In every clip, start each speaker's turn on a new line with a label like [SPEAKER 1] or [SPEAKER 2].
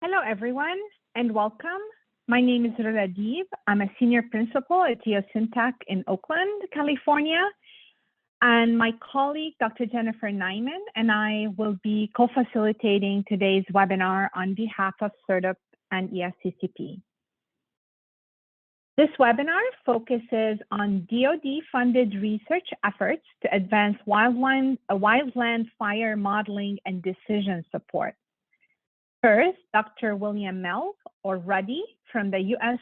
[SPEAKER 1] Hello, everyone, and welcome. My name is Radib. I'm a senior principal at Geosyntac in Oakland, California. And my colleague, Dr. Jennifer Nyman, and I will be co-facilitating today's webinar on behalf of Certif and ESTCP. This webinar focuses on DoD-funded research efforts to advance wildland fire modeling and decision support. First, Dr. William Melv, or Ruddy, from the U.S.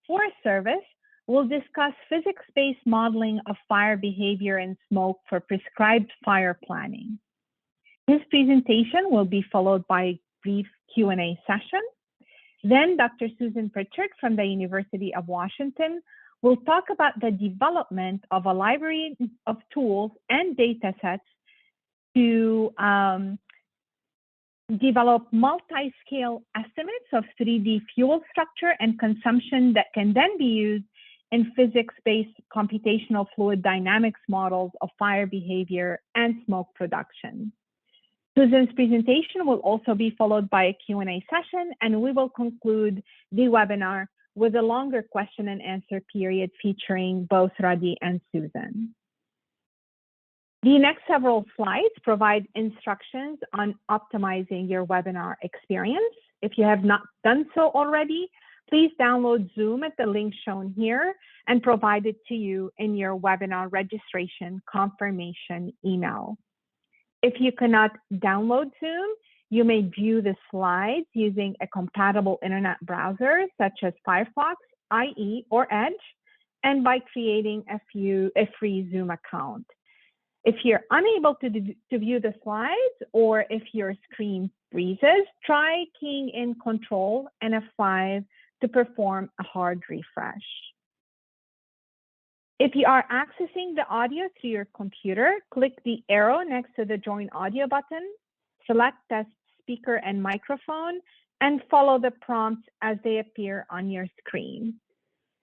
[SPEAKER 1] Forest Service, will discuss physics-based modeling of fire behavior and smoke for prescribed fire planning. His presentation will be followed by a brief Q&A session. Then Dr. Susan Pritchard from the University of Washington will talk about the development of a library of tools and data sets to develop multi-scale estimates of 3D fuel structure and consumption that can then be used in physics-based computational fluid dynamics models of fire behavior and smoke production. Susan's presentation will also be followed by a Q&A session, and we will conclude the webinar with a longer question and answer period featuring both Ruddy and Susan. The next several slides provide instructions on optimizing your webinar experience. If you have not done so already, please download Zoom at the link shown here and provide it to you in your webinar registration confirmation email. If you cannot download Zoom, you may view the slides using a compatible internet browser such as Firefox, IE, or Edge, and by creating a free Zoom account. If you're unable to view the slides, or if your screen freezes, try keying in Control and F5 to perform a hard refresh. If you are accessing the audio through your computer, click the arrow next to the Join Audio button, select Test Speaker and Microphone, and follow the prompts as they appear on your screen.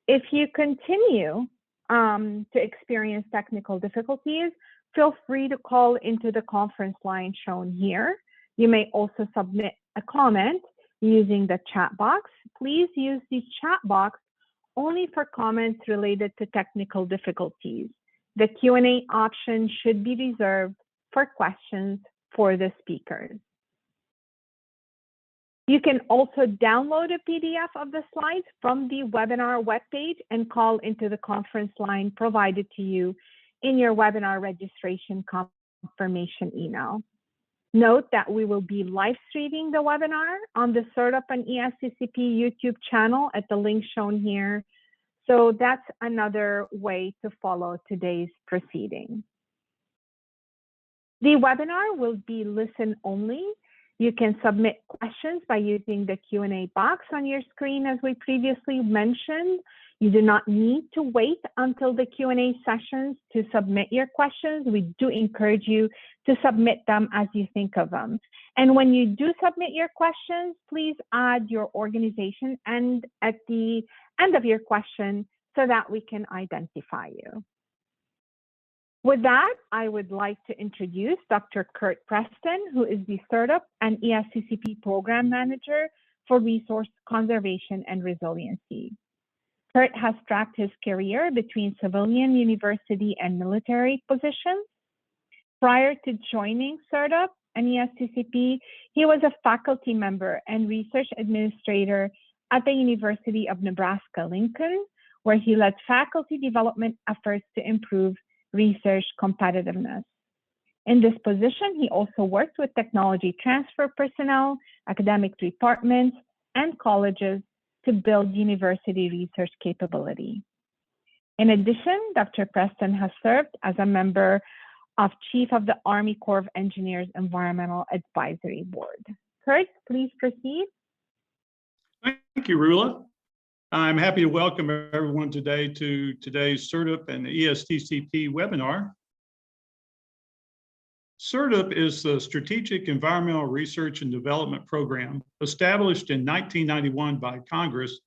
[SPEAKER 1] If you continue to experience technical difficulties, feel free to call into the conference line shown here. You may also submit a comment using the chat box. Please use the chat box only for comments related to technical difficulties. The Q&A option should be reserved for questions for the speakers. You can also download a PDF of the slides from the webinar webpage and call into the conference line provided to you in your webinar registration confirmation email. Note that we will be live streaming the webinar on the Certif and ESTCP YouTube channel at the link shown here. So that's another way to follow today's proceeding. The webinar will be listen only. You can submit questions by using the Q&A box on your screen, as we previously mentioned. You do not need to wait until the Q&A sessions to submit your questions. We do encourage you to submit them as you think of them. And when you do submit your questions, please add your organization and at the end of your question so that we can identify you. With that, I would like to introduce Dr. Kurt Preston, who is the Certif and ESTCP Program Manager for Resource Conservation and Resiliency. Kurt has tracked his career between civilian, university, and military positions. Prior to joining Certif and ESTCP, he was a faculty member and research administrator at the University of Nebraska-Lincoln, where he led faculty development efforts to improve research competitiveness. In this position, he also worked with technology transfer personnel, academic departments, and colleges to build university research capability. In addition, Dr. Preston has served as a member of Chief of the Army Corps of Engineers Environmental Advisory Board. Kurt, please proceed.
[SPEAKER 2] Thank you, Rula. I'm happy to welcome everyone today to today's Certif and ESTCP webinar. Certif is the Strategic Environmental Research and Development Program established in 1991 by Congress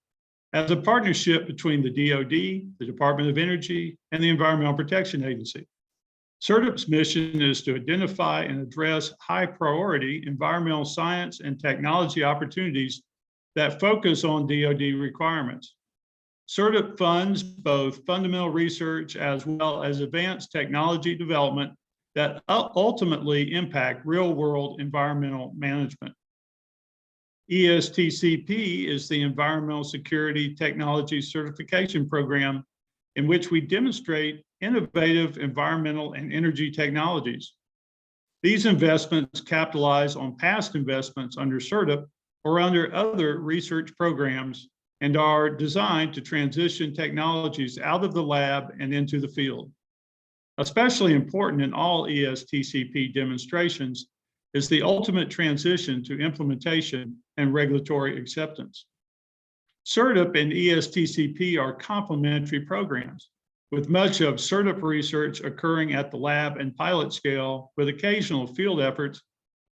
[SPEAKER 2] as a partnership between the DoD, the Department of Energy, and the Environmental Protection Agency. Certif's mission is to identify and address high-priority environmental science and technology opportunities that focus on DoD requirements. SERDP funds both fundamental research as well as advanced technology development that ultimately impact real-world environmental management. ESTCP is the Environmental Security Technology Certification Program in which we demonstrate innovative environmental and energy technologies. These investments capitalize on past investments under SERDP or under other research programs and are designed to transition technologies out of the lab and into the field. Especially important in all ESTCP demonstrations is the ultimate transition to implementation and regulatory acceptance. SERDP and ESTCP are complementary programs, with much of SERDP research occurring at the lab and pilot scale with occasional field efforts,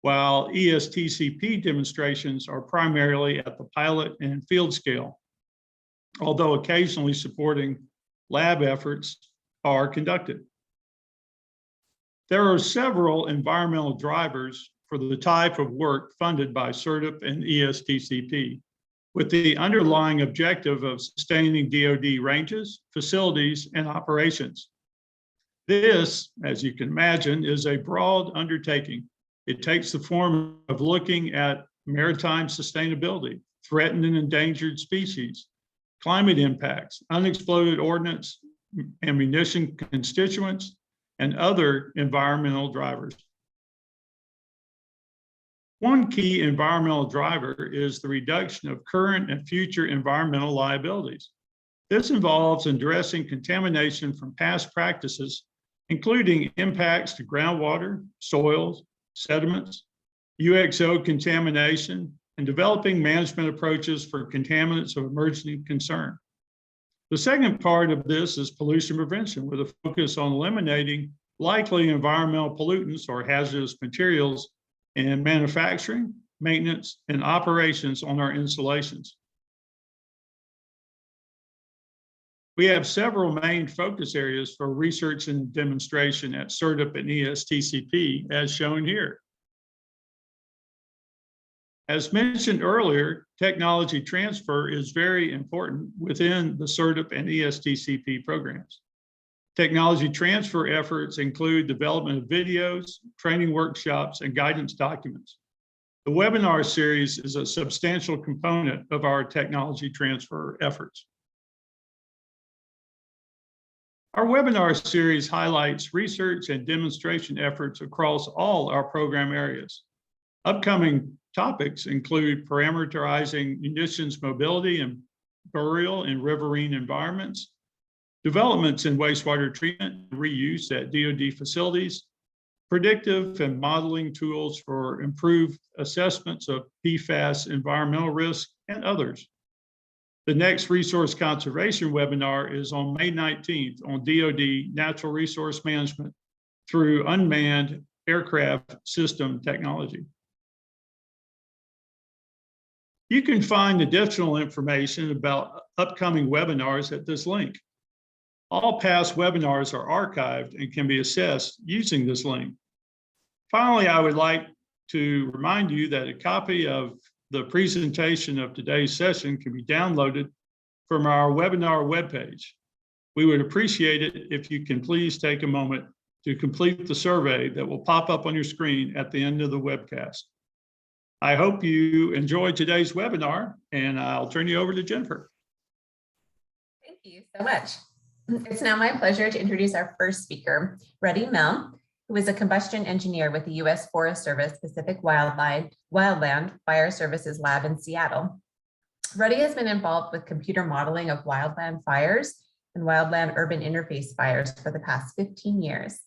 [SPEAKER 2] while ESTCP demonstrations are primarily at the pilot and field scale, although occasionally supporting lab efforts are conducted. There are several environmental drivers for the type of work funded by SERDP and ESTCP, with the underlying objective of sustaining DoD ranges, facilities, and operations. This, as you can imagine, is a broad undertaking. It takes the form of looking at maritime sustainability, threatened and endangered species, climate impacts, unexploded ordnance, ammunition constituents, and other environmental drivers. One key environmental driver is the reduction of current and future environmental liabilities. This involves addressing contamination from past practices, including impacts to groundwater, soils, sediments, UXO contamination, and developing management approaches for contaminants of emerging concern. The second part of this is pollution prevention, with a focus on eliminating likely environmental pollutants or hazardous materials in manufacturing, maintenance, and operations on our installations. We have several main focus areas for research and demonstration at SERDP and ESTCP, as shown here. As mentioned earlier, technology transfer is very important within the SERDP and ESTCP programs. Technology transfer efforts include development of videos, training workshops, and guidance documents. The webinar series is a substantial component of our technology transfer efforts. Our webinar series highlights research and demonstration efforts across all our program areas. Upcoming topics include parameterizing munitions mobility and burial in riverine environments, developments in wastewater treatment and reuse at DoD facilities, predictive and modeling tools for improved assessments of PFAS environmental risk, and others. The next resource conservation webinar is on May 19th on DoD natural resource management through unmanned aircraft system technology. You can find additional information about upcoming webinars at this link. All past webinars are archived and can be accessed using this link. Finally, I would like to remind you that a copy of the presentation of today's session can be downloaded from our webinar webpage. We would appreciate it if you can please take a moment to complete the survey that will pop up on your screen at the end of the webcast. I hope you enjoyed today's webinar, and I'll turn you over to Jennifer.
[SPEAKER 3] Thank you so much. It's now my pleasure to introduce our first speaker, Reddy Mel, who is a combustion engineer with the U.S. Forest Service Pacific Wildland Fire Services Lab in Seattle. Reddy has been involved with computer modeling of wildland fires and wildland urban interface fires for the past 15 years.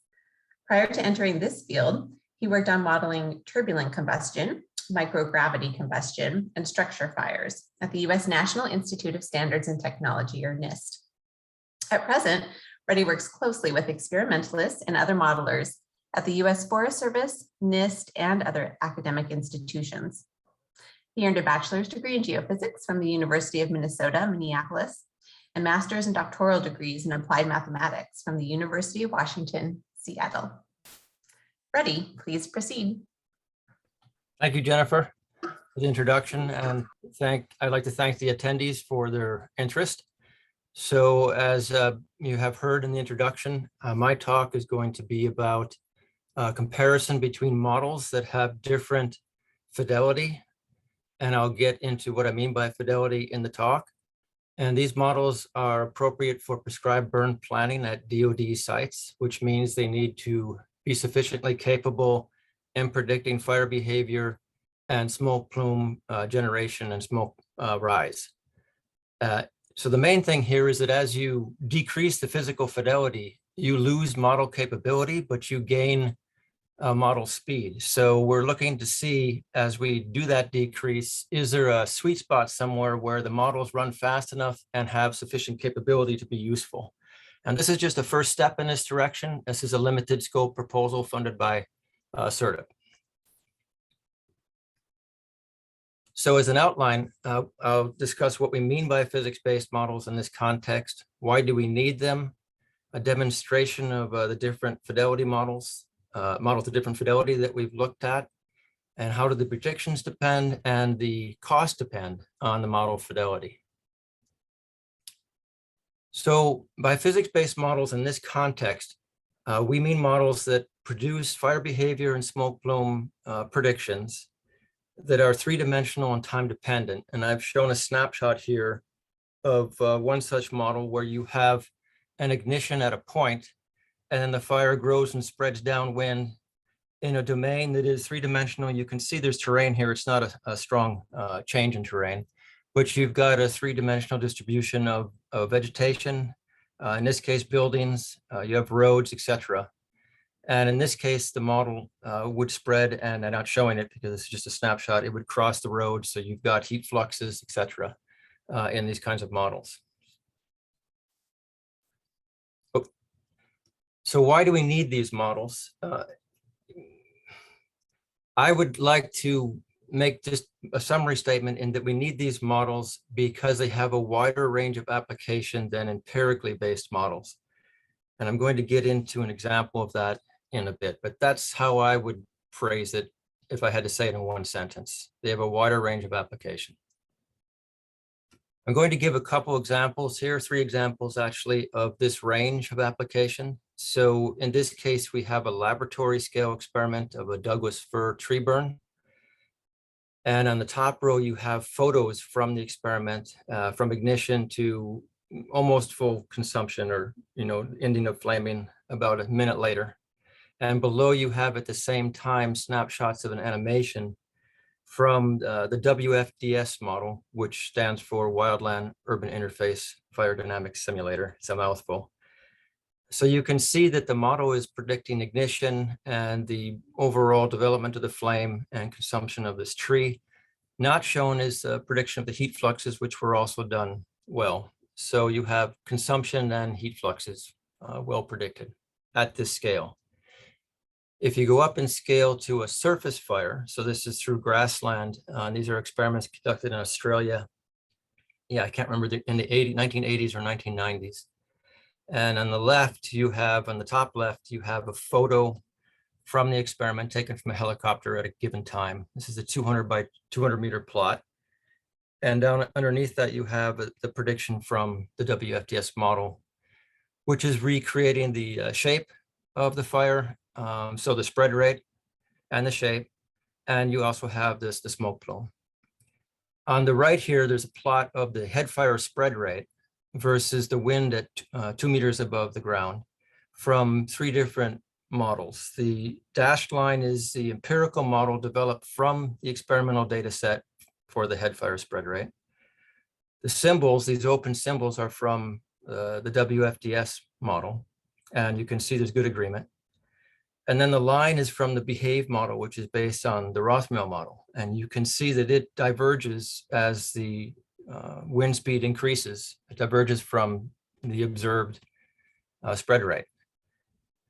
[SPEAKER 3] Prior to entering this field, he worked on modeling turbulent combustion, microgravity combustion, and structure fires at the U.S. National Institute of Standards and Technology, or NIST. At present, Reddy works closely with experimentalists and other modelers at the U.S. Forest Service, NIST, and other academic institutions. He earned a bachelor's degree in geophysics from the University of Minnesota, Minneapolis, and master's and doctoral degrees in applied mathematics from the University of Washington, Seattle. Reddy, please proceed.
[SPEAKER 4] Thank you, Jennifer, for the introduction, and I'd like to thank the attendees for their interest. So as you have heard in the introduction, my talk is going to be about comparison between models that have different fidelity. And I'll get into what I mean by fidelity in the talk. And these models are appropriate for prescribed burn planning at DoD sites, which means they need to be sufficiently capable in predicting fire behavior and smoke plume generation and smoke rise. So the main thing here is that as you decrease the physical fidelity, you lose model capability, but you gain model speed. So we're looking to see, as we do that decrease, is there a sweet spot somewhere where the models run fast enough and have sufficient capability to be useful? And this is just a first step in this direction. This is a limited scope proposal funded by SERDP. So as an outline, I'll discuss what we mean by physics-based models in this context. Why do we need them? A demonstration of the different fidelity models, models of different fidelity that we've looked at, and how do the predictions depend and the cost depend on the model fidelity. So by physics-based models in this context, we mean models that produce fire behavior and smoke plume predictions that are three-dimensional and time-dependent. And I've shown a snapshot here of one such model where you have an ignition at a point, and then the fire grows and spreads downwind in a domain that is three-dimensional. You can see there's terrain here. It's not a strong change in terrain, but you've got a three-dimensional distribution of vegetation, in this case, buildings, you have roads, etc. And in this case, the model would spread, and I'm not showing it because it's just a snapshot, it would cross the road. So you've got heat fluxes, etc. In these kinds of models. So why do we need these models? I would like to make just a summary statement in that we need these models because they have a wider range of application than empirically based models. And I'm going to get into an example of that in a bit, but that's how I would phrase it if I had to say it in one sentence. They have a wider range of application. I'm going to give a couple examples here, 3 examples actually, of this range of application. So in this case, we have a laboratory scale experiment of a Douglas fir tree burn. And on the top row, you have photos from the experiment, from ignition to almost full consumption, or ending of flaming about a minute later. And below you have at the same time snapshots of an animation from the WFDS model, which stands for Wildland Urban Interface Fire Dynamics Simulator. It's a mouthful. So you can see that the model is predicting ignition and the overall development of the flame and consumption of this tree. Not shown is a prediction of the heat fluxes, which were also done well. So you have consumption and heat fluxes well predicted at this scale. If you go up in scale to a surface fire, so this is through grassland, these are experiments conducted in Australia. Yeah, I can't remember, in the 1980s or 1990s. And on the left, you have, on the top left, you have a photo from the experiment taken from a helicopter at a given time. This is a 200 by 200 meter plot. And down underneath that, you have the prediction from the WFDS model, which is recreating the shape of the fire. So the spread rate and the shape, and you also have the smoke plume. On the right here, there's a plot of the head fire spread rate versus the wind at 2 meters above the ground from 3 different models. The dashed line is the empirical model developed from the experimental data set for the head fire spread rate. The symbols, these open symbols, are from the WFDS model, and you can see there's good agreement. And then the line is from the behave model, which is based on the Rothmel model. And you can see that it diverges as the wind speed increases. It diverges from the observed spread rate.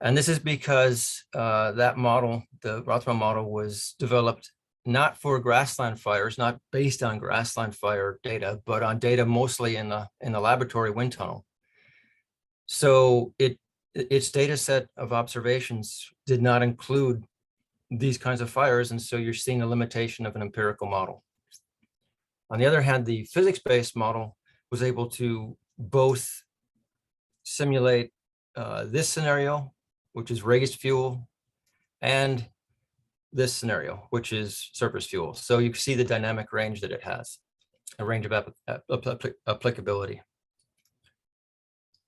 [SPEAKER 4] And this is because that model, the Rothmel model, was developed not for grassland fires, not based on grassland fire data, but on data mostly in the laboratory wind tunnel. So its data set of observations did not include these kinds of fires, and so you're seeing a limitation of an empirical model. On the other hand, the physics-based model was able to both simulate this scenario, which is raised fuel, and this scenario, which is surface fuel. So you can see the dynamic range that it has, a range of applicability.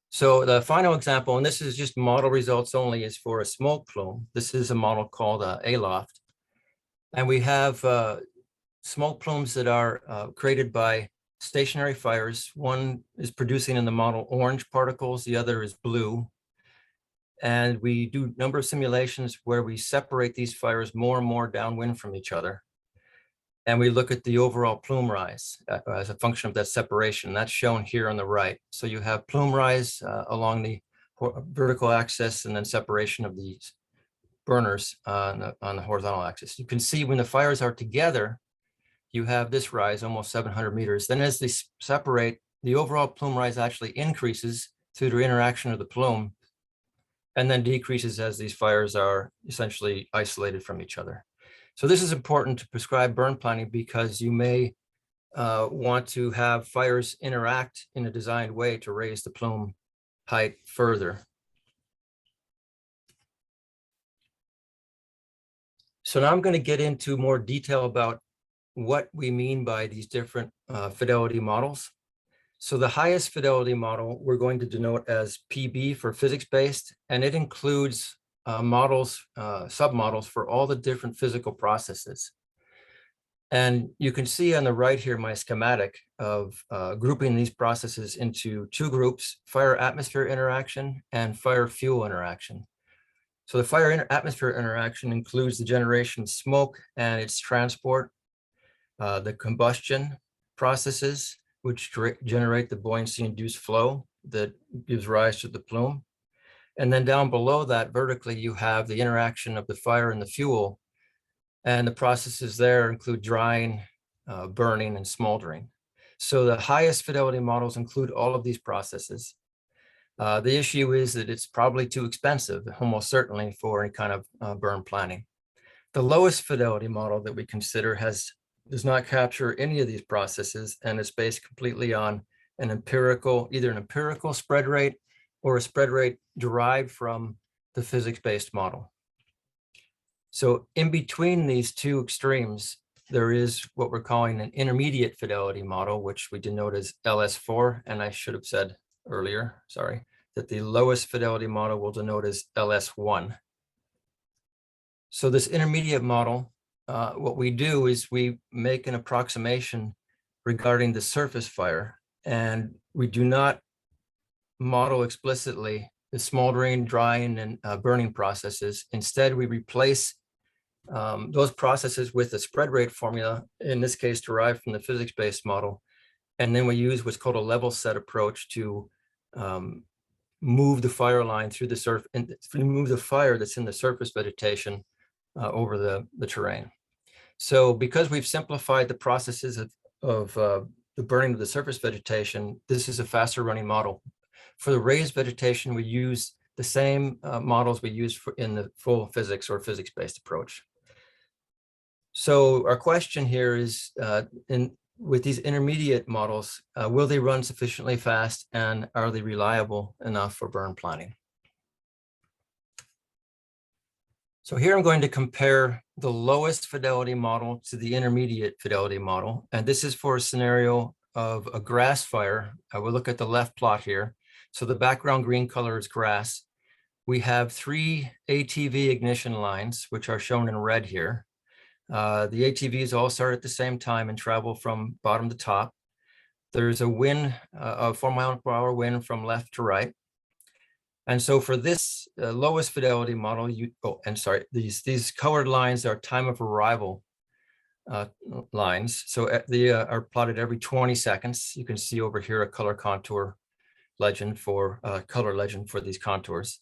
[SPEAKER 4] So the final example, and this is just model results only, is for a smoke plume. This is a model called Aloft. And we have smoke plumes that are created by stationary fires. One is producing in the model orange particles, the other is blue. And we do a number of simulations where we separate these fires more and more downwind from each other. And we look at the overall plume rise as a function of that separation. That's shown here on the right. So you have plume rise along the vertical axis and then separation of these burners on the horizontal axis. You can see when the fires are together, you have this rise almost 700 meters. Then as they separate, the overall plume rise actually increases through the interaction of the plume and then decreases as these fires are essentially isolated from each other. So this is important to prescribe burn planning because you may want to have fires interact in a designed way to raise the plume height further. So now I'm going to get into more detail about what we mean by these different fidelity models. So the highest fidelity model we're going to denote as PB for physics-based, and it includes models, submodels for all the different physical processes. And you can see on the right here my schematic of grouping these processes into two groups: fire-atmosphere interaction and fire-fuel interaction. So the fire-atmosphere interaction includes the generation of smoke and its transport, the combustion processes, which generate the buoyancy-induced flow that gives rise to the plume. And then down below that, vertically, you have the interaction of the fire and the fuel. And the processes there include drying, burning, and smoldering. So the highest fidelity models include all of these processes. The issue is that it's probably too expensive, almost certainly, for any kind of burn planning. The lowest fidelity model that we consider does not capture any of these processes, and it's based completely on an empirical, either an empirical spread rate or a spread rate derived from the physics-based model. So in between these two extremes, there is what we're calling an intermediate fidelity model, which we denote as LS4, and I should have said earlier, sorry, that the lowest fidelity model will denote as LS1. So this intermediate model, what we do is we make an approximation regarding the surface fire, and we do not model explicitly the smoldering, drying, and burning processes. Instead, we replace those processes with a spread rate formula, in this case derived from the physics-based model, and then we use what's called a level set approach to move the fire line through the surface, and move the fire that's in the surface vegetation over the terrain. So because we've simplified the processes of the burning of the surface vegetation, this is a faster running model. For the raised vegetation, we use the same models we use in the full physics or physics-based approach. So our question here is, with these intermediate models, will they run sufficiently fast, and are they reliable enough for burn planning? So here I'm going to compare the lowest fidelity model to the intermediate fidelity model. And this is for a scenario of a grass fire. I will look at the left plot here. So the background green color is grass. We have 3 ATV ignition lines, which are shown in red here. The ATVs all start at the same time and travel from bottom to top. There's a wind, a 4-mile-per-hour wind from left to right. And so for this lowest fidelity model, these colored lines are time of arrival lines. So they are plotted every 20 seconds. You can see over here a color contour legend for color legend for these contours.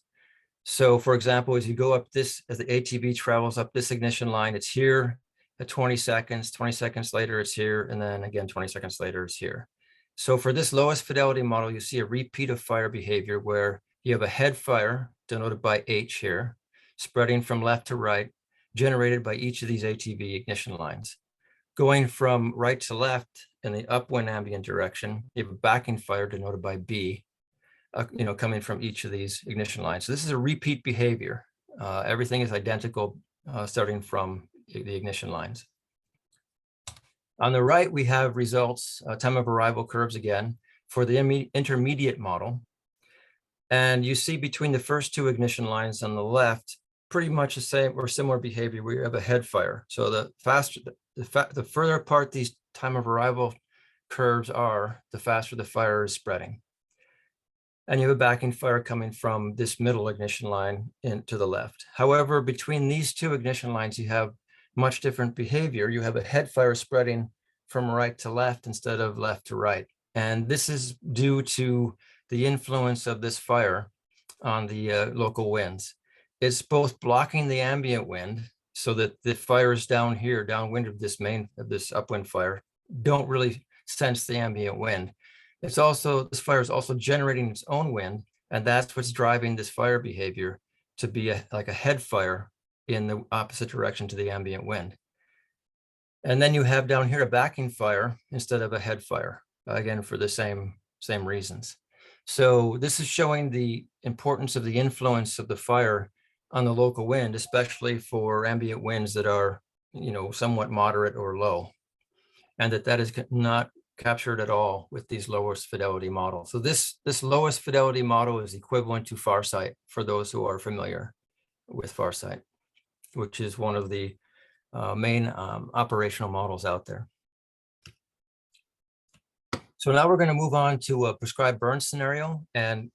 [SPEAKER 4] So for example, as you go up this, as the ATV travels up this ignition line, it's here at 20 seconds, 20 seconds later it's here, and then again 20 seconds later it's here. So for this lowest fidelity model, you see a repeat of fire behavior where you have a head fire denoted by H here, spreading from left to right, generated by each of these ATV ignition lines. Going from right to left in the upwind ambient direction. You have a backing fire denoted by B, coming from each of these ignition lines. So this is a repeat behavior. Everything is identical starting from the ignition lines. On the right, we have results, time of arrival curves again, for the intermediate model. And you see between the first two ignition lines on the left, pretty much the same or similar behavior. We have a head fire. So the further apart these time of arrival curves are, the faster the fire is spreading. And you have a backing fire coming from this middle ignition line to the left. However, between these two ignition lines, you have much different behavior. You have a head fire spreading from right to left instead of left to right. And this is due to the influence of this fire on the local winds. It's both blocking the ambient wind so that the fires down here, downwind of this upwind fire, don't really sense the ambient wind. It's also, this fire is also generating its own wind, and that's what's driving this fire behavior to be like a head fire in the opposite direction to the ambient wind. And then you have down here a backing fire instead of a head fire, again, for the same reasons. So this is showing the importance of the influence of the fire on the local wind, especially for ambient winds that are, somewhat moderate or low, and that is not captured at all with these lowest fidelity models. So this lowest fidelity model is equivalent to Farsight for those who are familiar with Farsight, which is one of the main operational models out there. So now we're going to move on to a prescribed burn scenario and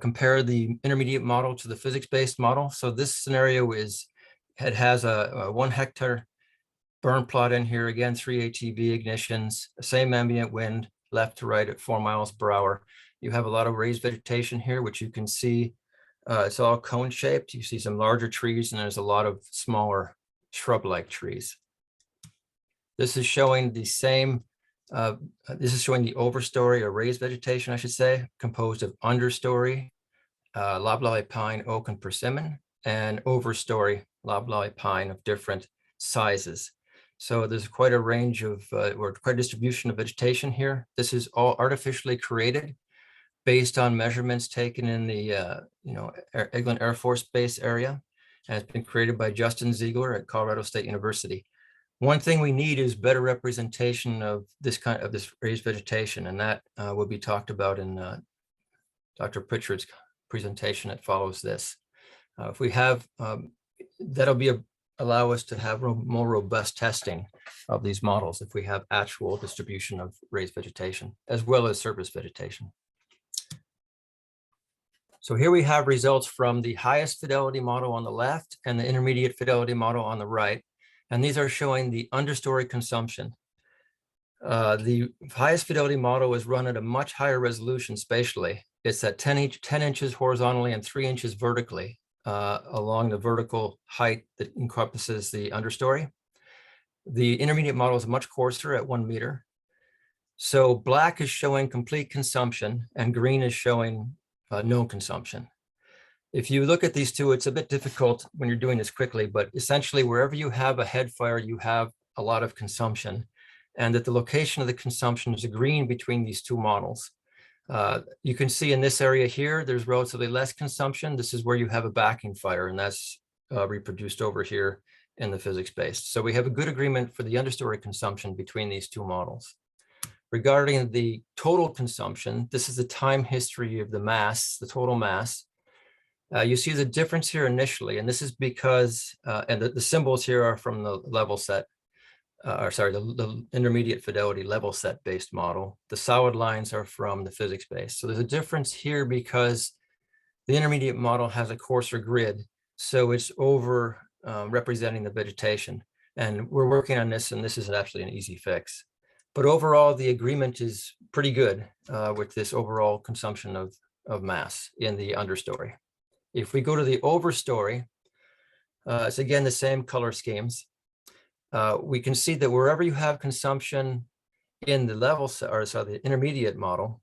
[SPEAKER 4] compare the intermediate model to the physics-based model. So this scenario has a 1 hectare burn plot in here, again, 3 ATV ignitions, same ambient wind, left to right at 4 miles per hour. You have a lot of raised vegetation here, which you can see, it's all cone shaped. You see some larger trees and there's a lot of smaller shrub-like trees. This is showing the same, this is showing the overstory or raised vegetation, I should say, composed of understory, loblolly pine, oak, and persimmon, and overstory loblolly pine of different sizes. So there's quite a range of, or quite a distribution of vegetation here. This is all artificially created based on measurements taken in the, Eglin Air Force Base area. And it's been created by Justin Ziegler at Colorado State University. One thing we need is better representation of this raised vegetation, and that will be talked about in Dr. Pritchard's presentation that follows this. If we have, that'll allow us to have more robust testing of these models if we have actual distribution of raised vegetation as well as surface vegetation. So here we have results from the highest fidelity model on the left and the intermediate fidelity model on the right. And these are showing the understory consumption. The highest fidelity model is run at a much higher resolution spatially. It's at 10 inches horizontally and 3 inches vertically along the vertical height that encompasses the understory. The intermediate model is much coarser at 1 meter. So black is showing complete consumption and green is showing no consumption. If you look at these two, it's a bit difficult when you're doing this quickly, but essentially wherever you have a head fire, you have a lot of consumption, and that the location of the consumption is green between these two models. You can see in this area here, there's relatively less consumption. This is where you have a backing fire, and that's reproduced over here in the physics-based. So we have a good agreement for the understory consumption between these two models. Regarding the total consumption, this is the time history of the mass, the total mass. You see the difference here initially, and this is because, and the symbols here are from the level set, the intermediate fidelity level set based model. The solid lines are from the physics based. So there's a difference here because the intermediate model has a coarser grid, so it's over representing the vegetation. And we're working on this, and this is actually an easy fix. But overall, the agreement is pretty good with this overall consumption of mass in the understory. If we go to the overstory, it's again the same color schemes. We can see that wherever you have consumption in the the intermediate model,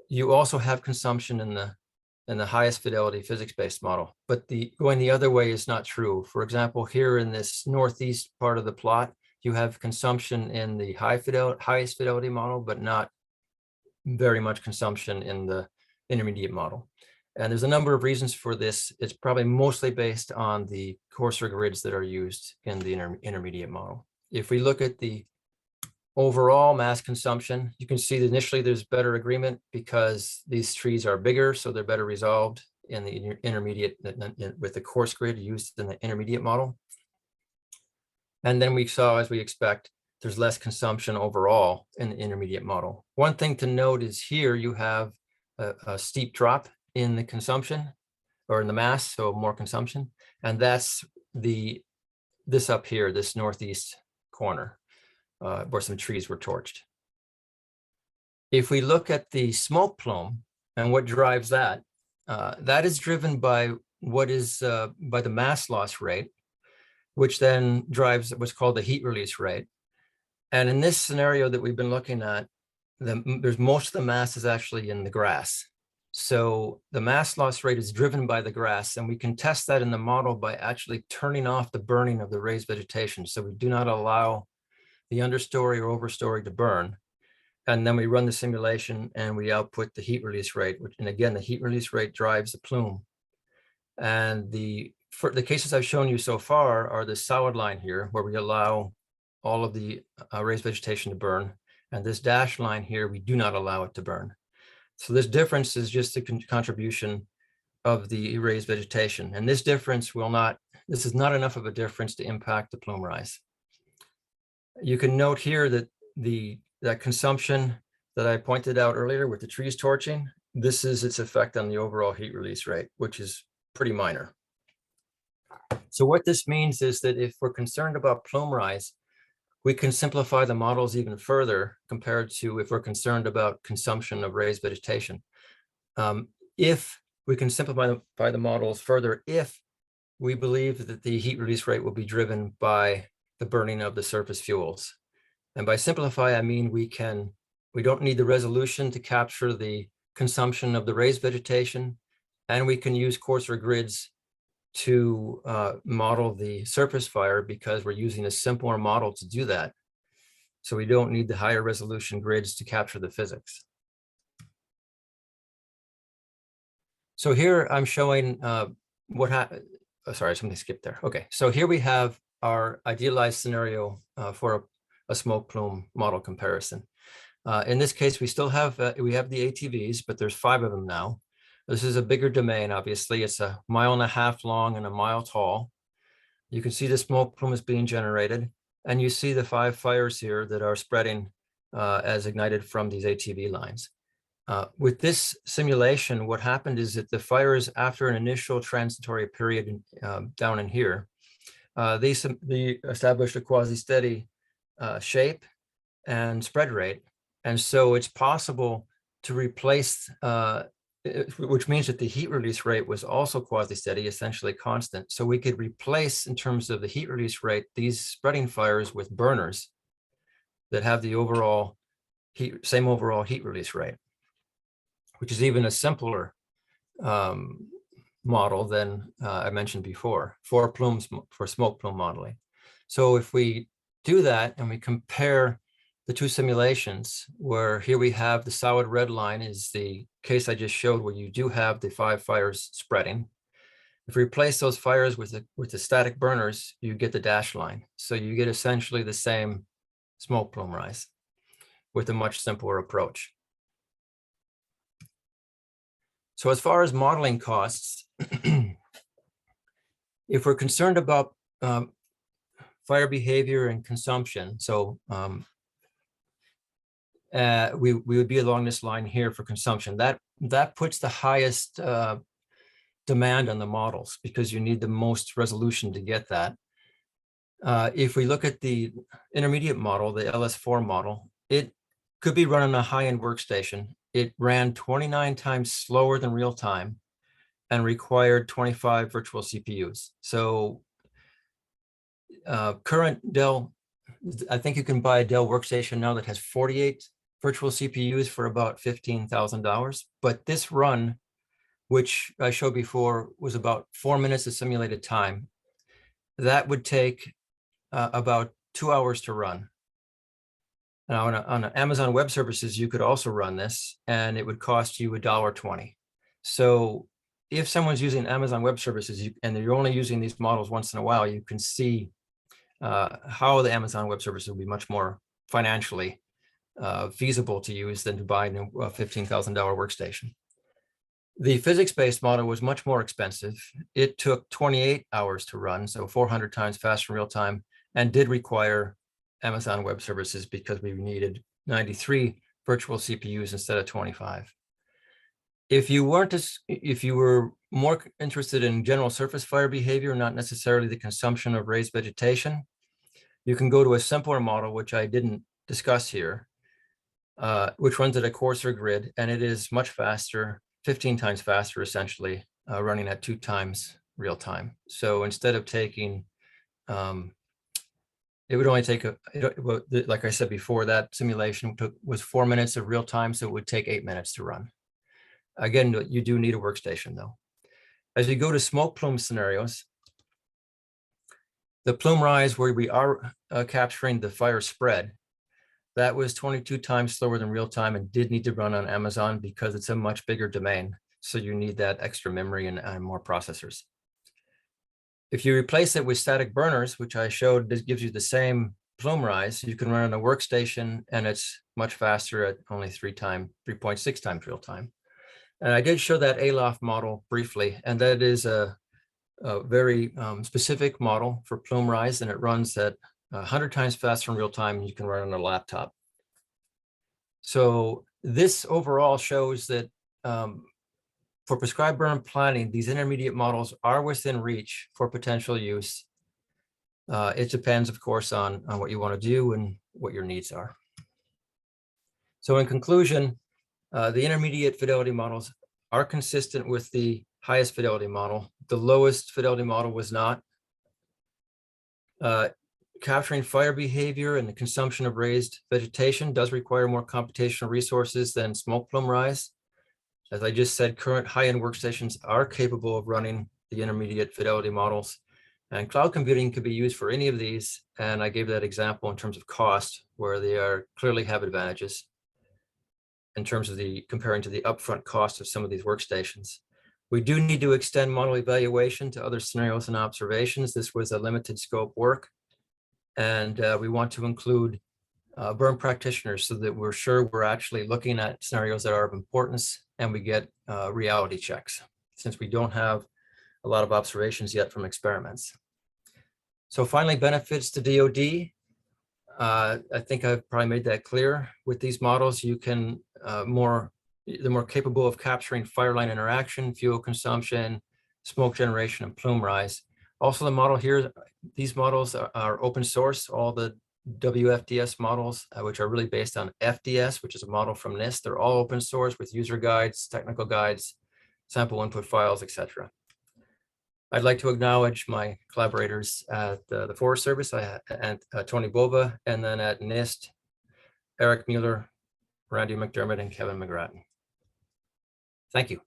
[SPEAKER 4] you also have consumption in the highest fidelity physics-based model. But going the other way is not true. For example, here in this northeast part of the plot, you have consumption in the highest fidelity model, but not very much consumption in the intermediate model. And there's a number of reasons for this. It's probably mostly based on the coarser grids that are used in the intermediate model. If we look at the overall mass consumption, you can see that initially there's better agreement because these trees are bigger, so they're better resolved in the intermediate with the coarse grid used in the intermediate model. And then we saw, as we expect, there's less consumption overall in the intermediate model. One thing to note is here you have a steep drop in the consumption or in the mass, so more consumption. And that's this up here, this northeast corner where some trees were torched. If we look at the smoke plume and what drives that, that is driven by what is by the mass loss rate, which then drives what's called the heat release rate. And in this scenario that we've been looking at, there's most of the mass is actually in the grass. So the mass loss rate is driven by the grass, and we can test that in the model by actually turning off the burning of the raised vegetation. So we do not allow the understory or overstory to burn. And then we run the simulation and we output the heat release rate, and again, the heat release rate drives the plume. And for the cases I've shown you so far are the solid line here, where we allow all of the raised vegetation to burn. And this dashed line here, we do not allow it to burn. So this difference is just the contribution of the raised vegetation. And this difference this is not enough of a difference to impact the plume rise. You can note here that that consumption that I pointed out earlier with the trees torching, this is its effect on the overall heat release rate, which is pretty minor. So what this means is that if we're concerned about plume rise, we can simplify the models even further compared to if we're concerned about consumption of raised vegetation. If we can simplify the models further, if we believe that the heat release rate will be driven by the burning of the surface fuels. And by simplify, I mean we don't need the resolution to capture the consumption of the raised vegetation, and we can use coarser grids to model the surface fire because we're using a simpler model to do that. So we don't need the higher resolution grids to capture the physics. So here I'm showing what happened. Oh, sorry, something skipped there. Okay, so here we have our idealized scenario for a smoke plume model comparison. In this case, we still have we have the ATVs, but there's 5 of them now. This is a bigger domain, obviously. It's 1.5 miles long and 1 mile tall. You can see the smoke plume is being generated, and you see the 5 fires here that are spreading as ignited from these ATV lines. With this simulation, what happened is that the fires, after an initial transitory period down in here, they established a quasi-steady shape and spread rate. And so it's possible to replace, which means that the heat release rate was also quasi-steady, essentially constant. So we could replace, in terms of the heat release rate, these spreading fires with burners that have the same overall heat release rate, which is even a simpler model than I mentioned before for smoke plume modeling. So if we do that and we compare the 2 simulations, where here we have the solid red line is the case I just showed, where you do have the 5 fires spreading. If we replace those fires with the static burners, you get the dashed line. So you get essentially the same smoke plume rise with a much simpler approach. So as far as modeling costs, if we're concerned about fire behavior and consumption, so we would be along this line here for consumption. That puts the highest demand on the models because you need the most resolution to get that. If we look at the intermediate model, the LS4 model, it could be run on a high-end workstation. It ran 29 times slower than real time and required 25 virtual CPUs. So current Dell, I think you can buy a Dell workstation now that has 48 virtual CPUs for about $15,000. But this run, which I showed before, was about 4 minutes of simulated time. That would take about 2 hours to run. Now on Amazon Web Services, you could also run this and it would cost you $1.20. So if someone's using Amazon Web Services and you're only using these models once in a while, you can see how the Amazon Web Services will be much more financially feasible to use than to buy a $15,000 workstation. The physics-based model was much more expensive. It took 28 hours to run, so 400 times faster in real time, and did require Amazon Web Services because we needed 93 virtual CPUs instead of 25. If you were more interested in general surface fire behavior, not necessarily the consumption of raised vegetation, you can go to a simpler model, which I didn't discuss here, which runs at a coarser grid, and it is much faster, 15 times faster, essentially, running at 2 times real time. So instead of taking, it would only take, like I said before, that simulation was 4 minutes of real time, so it would take 8 minutes to run. Again, you do need a workstation though. As you go to smoke plume scenarios, the plume rise where we are capturing the fire spread, that was 22 times slower than real time and did need to run on Amazon because it's a much bigger domain. So you need that extra memory and more processors. If you replace it with static burners, which I showed, this gives you the same plume rise, you can run on a workstation and it's much faster at only 3.6 times real time. And I did show that ALOF model briefly, and that is a very specific model for plume rise, and it runs at 100 times faster in real time, and you can run on a laptop. So this overall shows that for prescribed burn planning, these intermediate models are within reach for potential use. It depends, of course, on what you want to do and what your needs are. So in conclusion, the intermediate fidelity models are consistent with the highest fidelity model. The lowest fidelity model was not. Capturing fire behavior and the consumption of raised vegetation does require more computational resources than smoke plume rise. As I just said, current high-end workstations are capable of running the intermediate fidelity models, and cloud computing could be used for any of these. And I gave that example in terms of cost, where they clearly have advantages in terms of comparing to the upfront cost of some of these workstations. We do need to extend model evaluation to other scenarios and observations. This was a limited scope work. And we want to include burn practitioners so that we're sure we're actually looking at scenarios that are of importance and we get reality checks, since we don't have a lot of observations yet from experiments. So finally, benefits to DoD. I think I've probably made that clear. With these models, you can they're more capable of capturing fire line interaction, fuel consumption, smoke generation, and plume rise. Also, the model here, these models are open source. All the WFDS models, which are really based on FDS, which is a model from NIST, they're all open source with user guides, technical guides, sample input files, etc. I'd like to acknowledge my collaborators at the Forest Service, and Tony Bova, and then at NIST, Eric Mueller, Randy McDermott, and Kevin McGrattan. Thank you.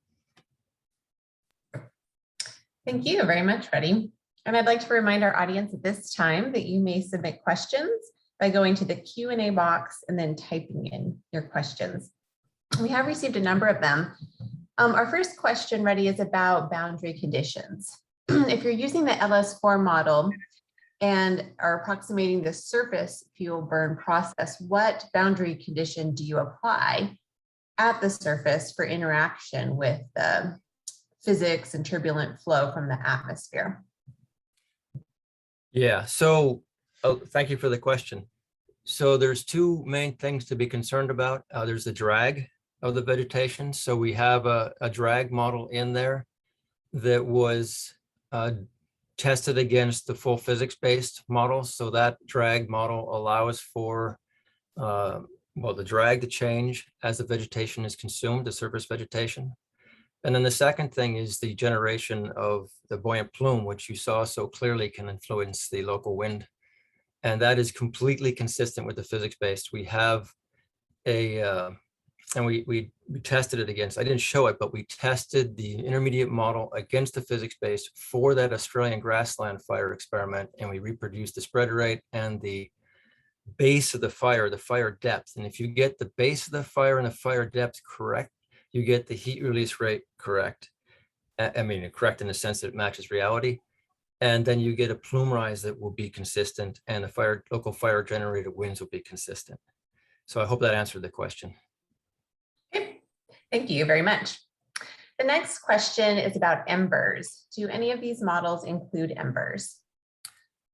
[SPEAKER 3] Thank you very much, Freddie. And I'd like to remind our audience at this time that you may submit questions by going to the Q&A box and then typing in your questions. We have received a number of them. Our first question, Reddy, is about boundary conditions. If you're using the LS4 model and are approximating the surface fuel burn process, what boundary condition do you apply at the surface for interaction with the physics and turbulent flow from the atmosphere?
[SPEAKER 4] Yeah, so thank you for the question. So there's two main things to be concerned about. There's the drag of the vegetation. So we have a drag model in there that was tested against the full physics-based model. So that drag model allows for the drag to change as the vegetation is consumed, the surface vegetation. And then the second thing is the generation of the buoyant plume, which you saw so clearly can influence the local wind. And that is completely consistent with the physics-based. We have and we tested it against, I didn't show it, but we tested the intermediate model against the physics-based for that Australian grassland fire experiment. And we reproduced the spread rate and the base of the fire depth. And if you get the base of the fire and the fire depth correct, you get the heat release rate correct. I mean, correct in the sense that it matches reality. And then you get a plume rise that will be consistent, and the local fire generated winds will be consistent. So I hope that answered the question.
[SPEAKER 3] Okay. Thank you very much. The next question is about embers. Do any of these models include embers?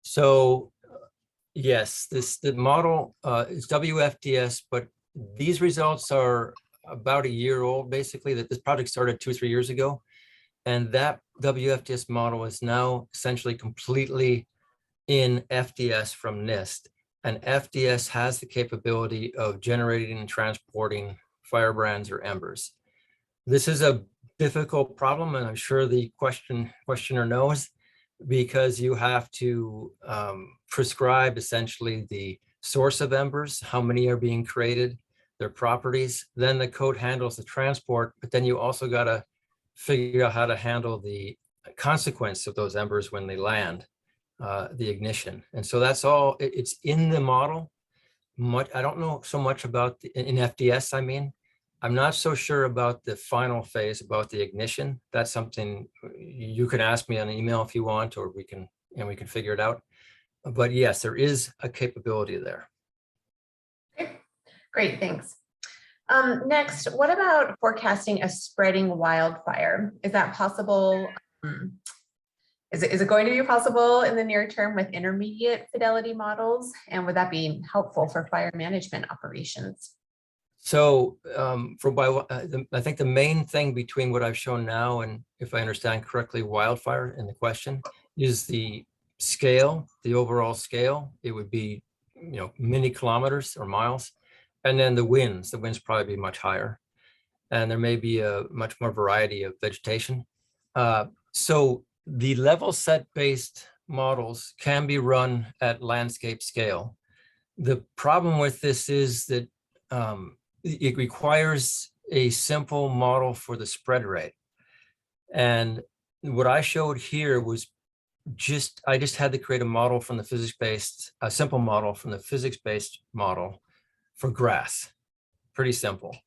[SPEAKER 4] So yes, the model is WFDS, but these results are about a year old, basically. That this project started 2 or 3 years ago. And that WFDS model is now essentially completely in FDS from NIST. And FDS has the capability of generating and transporting firebrands or embers. This is a difficult problem, and I'm sure the questioner knows, because you have to prescribe essentially the source of embers, how many are being created, their properties. Then the code handles the transport, but then you also got to figure out how to handle the consequence of those embers when they land, the ignition. And so that's all, it's in the model. I don't know so much about in FDS, I mean. I'm not so sure about the final phase, about the ignition. That's something you can ask me on email if you want, or we can figure it out. But yes, there is a capability there.
[SPEAKER 3] Okay, great, thanks. Next, what about forecasting a spreading wildfire? Is that possible? Is it going to be possible in the near term with intermediate fidelity models? And would that be helpful for fire management operations?
[SPEAKER 4] So I think the main thing between what I've shown now and, if I understand correctly, wildfire in the question is the scale, the overall scale. It would be, many kilometers or miles. And then the winds probably be much higher. And there may be a much more variety of vegetation. So the level set based models can be run at landscape scale. The problem with this is that it requires a simple model for the spread rate. And what I showed here was I just had to create a model from a simple model from the physics-based model for grass. Pretty simple.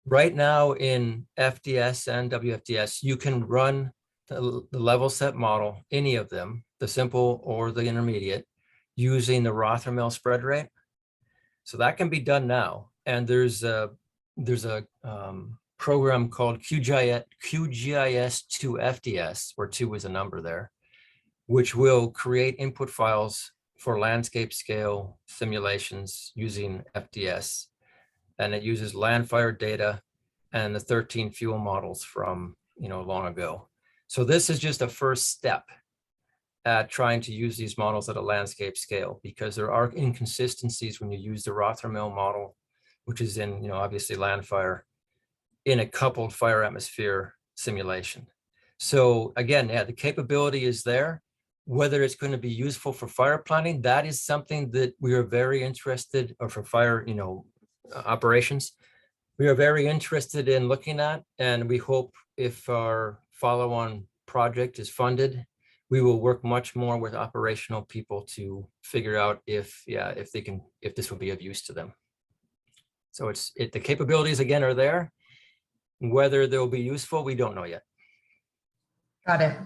[SPEAKER 4] Right now in FDS and WFDS, you can run the level set model, any of them, the simple or the intermediate, using the Rothermel spread rate. So that can be done now. And there's a program called QGIS to FDS, where 2 is a number there, which will create input files for landscape scale simulations using FDS. And it uses land fire data and the 13 fuel models from long ago. So this is just a first step at trying to use these models at a landscape scale, because there are inconsistencies when you use the Rothermel model, which is in obviously land fire, in a coupled fire atmosphere simulation. So again, yeah, the capability is there. Whether it's going to be useful for fire planning, that is something that we are very interested, or for fire, operations, we are very interested in looking at. And we hope if our follow-on project is funded, we will work much more with operational people to figure out if this will be of use to them. So the capabilities again are there. Whether they'll be useful, we don't know yet.
[SPEAKER 3] Got it.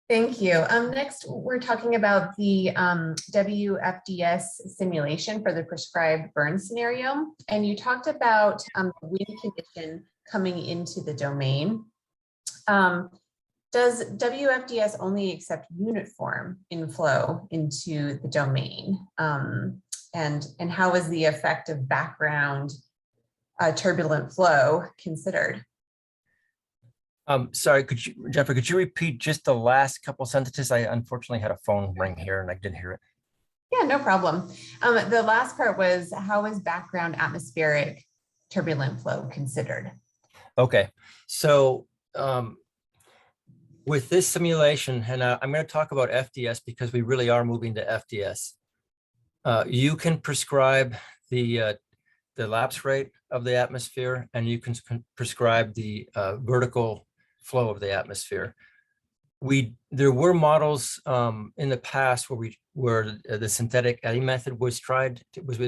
[SPEAKER 3] Thank you. Next, we're talking about the WFDS simulation for the prescribed burn scenario. And you talked about the wind condition coming into the domain. Does WFDS only accept uniform inflow into the domain? And how is the effect of background turbulent flow considered?
[SPEAKER 4] Sorry, Jennifer, could you repeat just the last couple sentences? I unfortunately had a phone ring here and I didn't hear it.
[SPEAKER 3] Yeah, no problem. The last part was, how is background atmospheric turbulent flow considered?
[SPEAKER 4] Okay, so with this simulation, and I'm going to talk about FDS because we really are moving to FDS. You can prescribe the lapse rate of the atmosphere, and you can prescribe the vertical flow of the atmosphere. There were models in the past where we where the synthetic eddy method was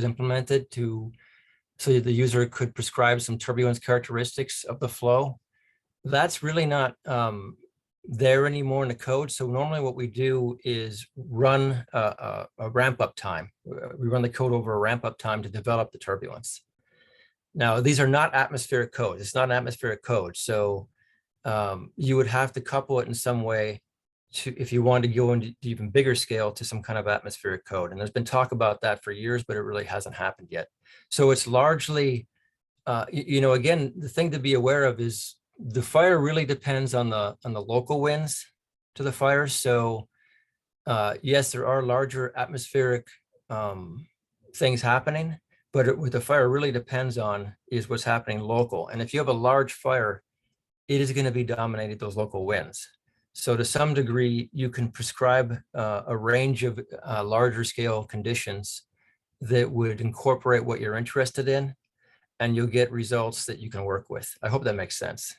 [SPEAKER 4] implemented so that the user could prescribe some turbulence characteristics of the flow. That's really not there anymore in the code. So normally what we do is run a ramp up time. We run the code over a ramp up time to develop the turbulence. Now, these are not atmospheric codes. It's not an atmospheric code. So you would have to couple it in some way if you wanted to go into even bigger scale to some kind of atmospheric code. And there's been talk about that for years, but it really hasn't happened yet. So it's largely, again, the thing to be aware of is the fire really depends on the local winds to the fire. So yes, there are larger atmospheric things happening, but what the fire really depends on is what's happening local. And if you have a large fire, it is going to be dominated those local winds. So to some degree, you can prescribe a range of larger scale conditions that would incorporate what you're interested in, and you'll get results that you can work with. I hope that makes sense.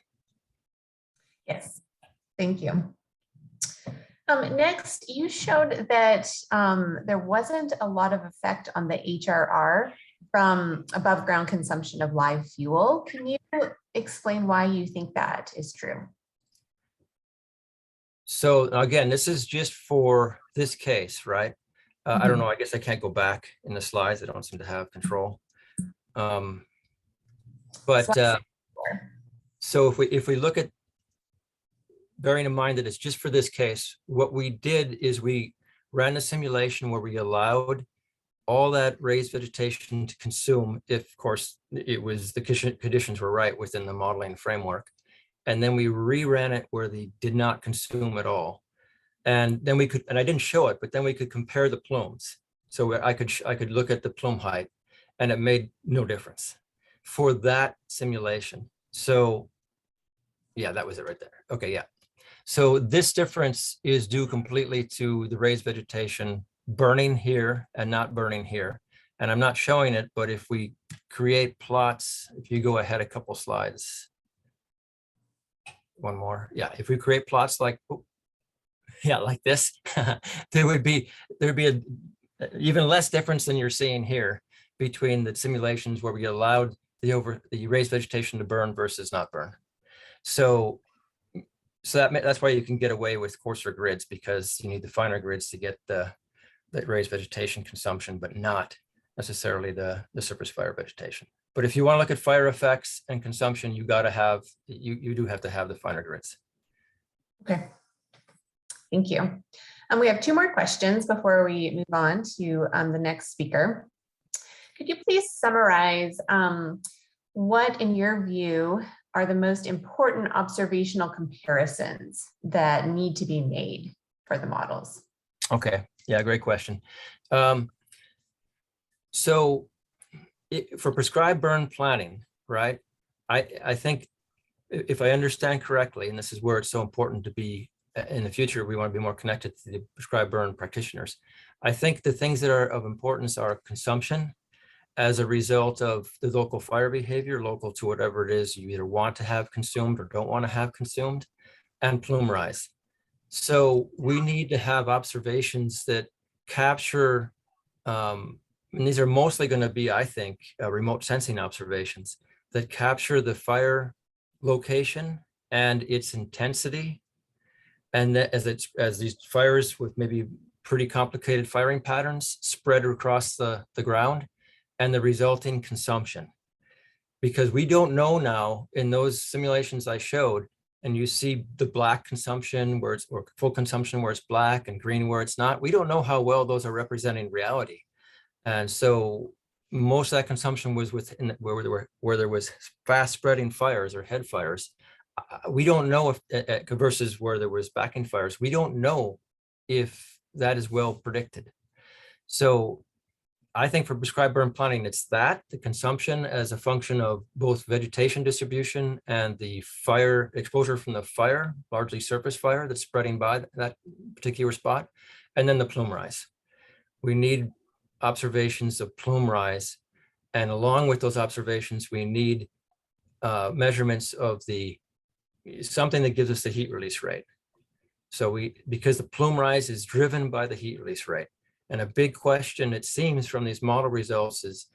[SPEAKER 3] Yes, thank you. Next, you showed that there wasn't a lot of effect on the HRR from above ground consumption of live fuel. Can you explain why you think that is true?
[SPEAKER 4] So again, this is just for this case, right? I don't know, I guess I can't go back in the slides. I don't seem to have control. So if we look at, bearing in mind that it's just for this case, what we did is we ran a simulation where we allowed all that raised vegetation to consume, if of course it was the conditions were right within the modeling framework. And then we reran it where they did not consume at all. And then we could, and I didn't show it, but then we could compare the plumes. So I could look at the plume height, and it made no difference for that simulation. So yeah, that was it right there. Okay, yeah. So this difference is due completely to the raised vegetation burning here and not burning here. And I'm not showing it, but if we create plots, if you go ahead a couple slides, one more. Yeah, if we create plots like, like this, there'd be even less difference than you're seeing here between the simulations where we allowed the raised vegetation to burn versus not burn. So that's why you can get away with coarser grids, because you need the finer grids to get the raised vegetation consumption, but not necessarily the surface fire vegetation. But if you want to look at fire effects and consumption, you do have to have the finer grids.
[SPEAKER 3] Okay, thank you. We have two more questions before we move on to the next speaker. Could you please summarize what, in your view, are the most important observational comparisons that need to be made for the models? Okay,
[SPEAKER 4] yeah, great question. For prescribed burn planning, right? I think if I understand correctly, and this is where it's so important to be in the future, we want to be more connected to the prescribed burn practitioners. I think the things that are of importance are consumption as a result of the local fire behavior, local to whatever it is you either want to have consumed or don't want to have consumed, and plume rise. So we need to have observations that capture, and these are mostly going to be, I think, remote sensing observations that capture the fire location and its intensity. And that as these fires with maybe pretty complicated firing patterns spread across the ground, and the resulting consumption. Because we don't know now in those simulations I showed, and you see the black consumption or full consumption where it's black and green where it's not, we don't know how well those are representing reality. And so most of that consumption was within where there was fast spreading fires or head fires. We don't know if versus where there was backing fires, we don't know if that is well predicted. So I think for prescribed burn planning, it's the consumption as a function of both vegetation distribution and the fire exposure from the fire, largely surface fire that's spreading by that particular spot, and then the plume rise. We need observations of plume rise, and along with those observations, we need measurements of something that gives us the heat release rate. So because the plume rise is driven by the heat release rate. And a big question, it seems, from these model results is,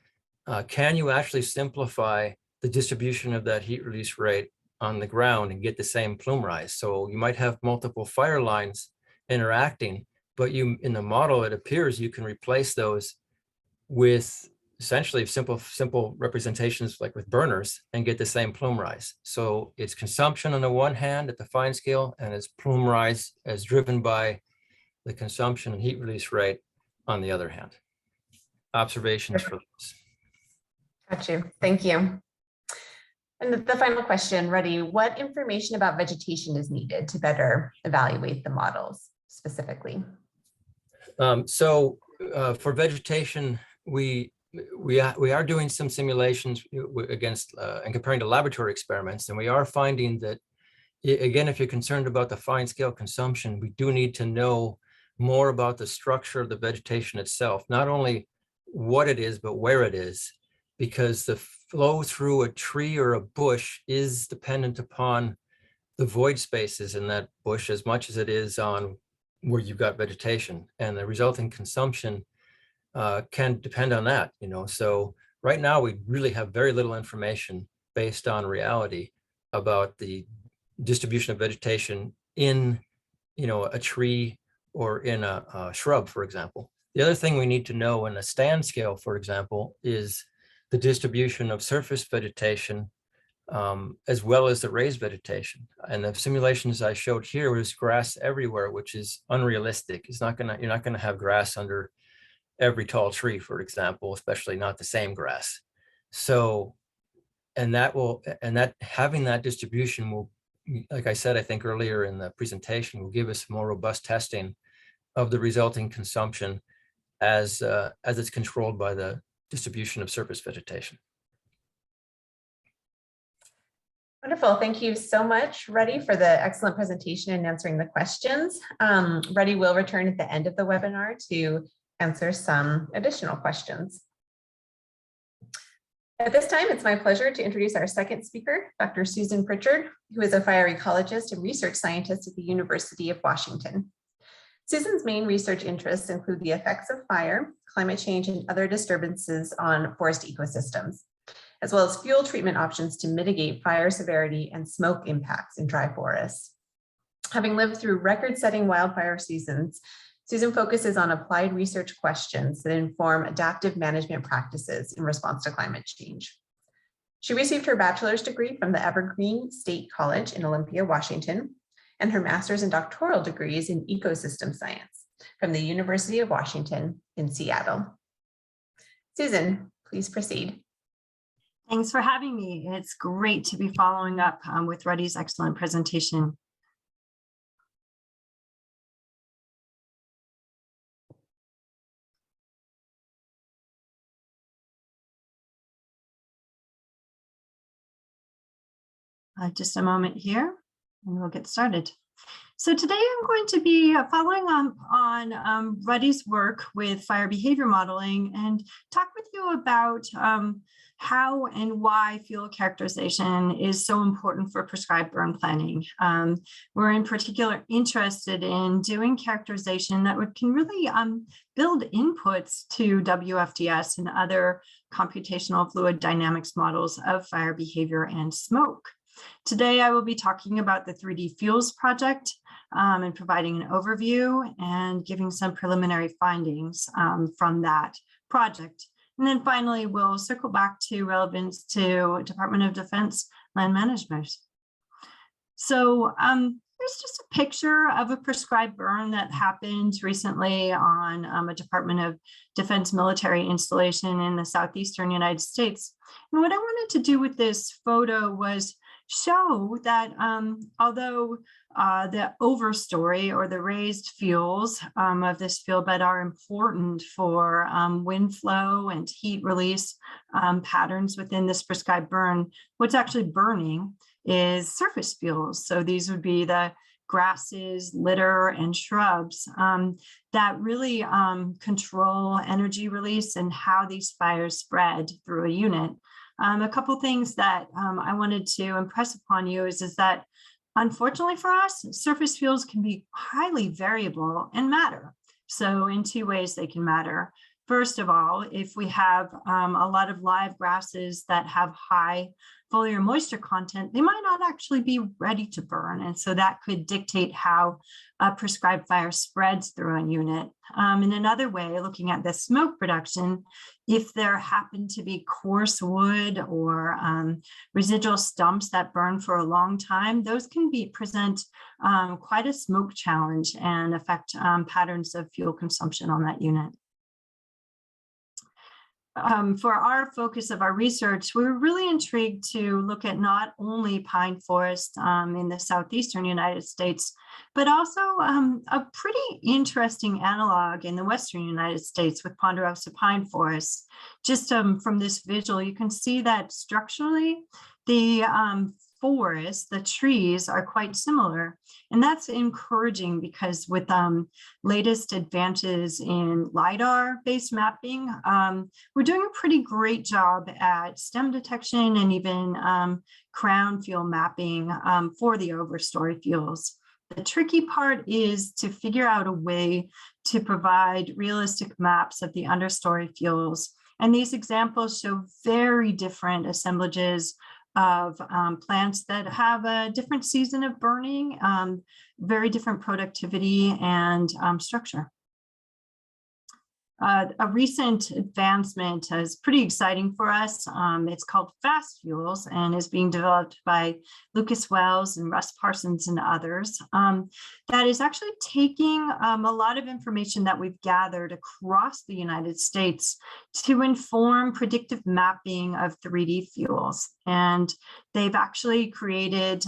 [SPEAKER 4] can you actually simplify the distribution of that heat release rate on the ground and get the same plume rise? So you might have multiple fire lines interacting, but in the model, it appears you can replace those with essentially simple representations like with burners and get the same plume rise. So it's consumption on the one hand at the fine scale, and it's plume rise as driven by the consumption and heat release rate on the other hand. Observations for this.
[SPEAKER 3] Got you. Thank you. And the final question, Reddy, what information about vegetation is needed to better evaluate the models specifically?
[SPEAKER 4] For vegetation, we are doing some simulations against and comparing to laboratory experiments, and we are finding that, again, if you're concerned about the fine scale consumption, we do need to know more about the structure of the vegetation itself, not only what it is, but where it is, because the flow through a tree or a bush is dependent upon the void spaces in that bush as much as it is on where you've got vegetation, and the resulting consumption can depend on that, So right now we really have very little information based on reality about the distribution of vegetation in, a tree or in a shrub, for example. The other thing we need to know in a stand scale, for example, is the distribution of surface vegetation as well as the raised vegetation. And the simulations I showed here was grass everywhere, which is unrealistic. You're not gonna have grass under every tall tree, for example, especially not the same grass. So, and having that distribution will, like I said, I think earlier in the presentation, will give us more robust testing of the resulting consumption as it's controlled by the distribution of surface vegetation.
[SPEAKER 3] Wonderful. Thank you so much, Reddy, for the excellent presentation and answering the questions. Reddy will return at the end of the webinar to answer some additional questions. At this time, it's my pleasure to introduce our second speaker, Dr. Susan Pritchard, who is a fire ecologist and research scientist at the University of Washington. Susan's main research interests include the effects of fire, climate change, and other disturbances on forest ecosystems, as well as fuel treatment options to mitigate fire severity and smoke impacts in dry forests. Having lived through record-setting wildfire seasons, Susan focuses on applied research questions that inform adaptive management practices in response to climate change. She received her bachelor's degree from the Evergreen State College in Olympia, Washington, and her master's and doctoral degrees in ecosystem science from the University of Washington in Seattle. Susan, please proceed.
[SPEAKER 5] Thanks for having me. It's great to be following up with Reddy's excellent presentation. Just a moment here and we'll get started. So today I'm going to be following on Reddy's work with fire behavior modeling and talk with you about how and why fuel characterization is so important for prescribed burn planning. We're in particular interested in doing characterization that can really build inputs to WFDS and other computational fluid dynamics models of fire behavior and smoke. Today, I will be talking about the 3D Fuels project and providing an overview and giving some preliminary findings from that project. And then finally, we'll circle back to relevance to Department of Defense land management. So here's just a picture of a prescribed burn that happened recently on a Department of Defense military installation in the southeastern United States. And what I wanted to do with this photo was show that although the overstory or the raised fuels of this field bed are important for wind flow and heat release patterns within this prescribed burn, what's actually burning is surface fuels. So these would be the grasses, litter, and shrubs that really control energy release and how these fires spread through a unit. A couple things that I wanted to impress upon you is that unfortunately for us, surface fuels can be highly variable and matter. So in two ways they can matter. First of all, if we have a lot of live grasses that have high foliar moisture content, they might not actually be ready to burn. And so that could dictate how a prescribed fire spreads through a unit. In another way, looking at the smoke production, if there happen to be coarse wood or residual stumps that burn for a long time, those can present quite a smoke challenge and affect patterns of fuel consumption on that unit. For our focus of our research, we were really intrigued to look at not only pine forest in the southeastern United States, but also a pretty interesting analog in the western United States with ponderosa pine forests. Just from this visual, you can see that structurally, the forests, the trees are quite similar. And that's encouraging because with latest advances in LiDAR-based mapping, we're doing a pretty great job at stem detection and even crown fuel mapping for the overstory fuels. The tricky part is to figure out a way to provide realistic maps of the understory fuels. And these examples show very different assemblages of plants that have a different season of burning, very different productivity and structure. A recent advancement is pretty exciting for us. It's called fast fuels and is being developed by Lucas Wells and Russ Parsons and others. That is actually taking a lot of information that we've gathered across the United States to inform predictive mapping of 3D fuels. And they've actually created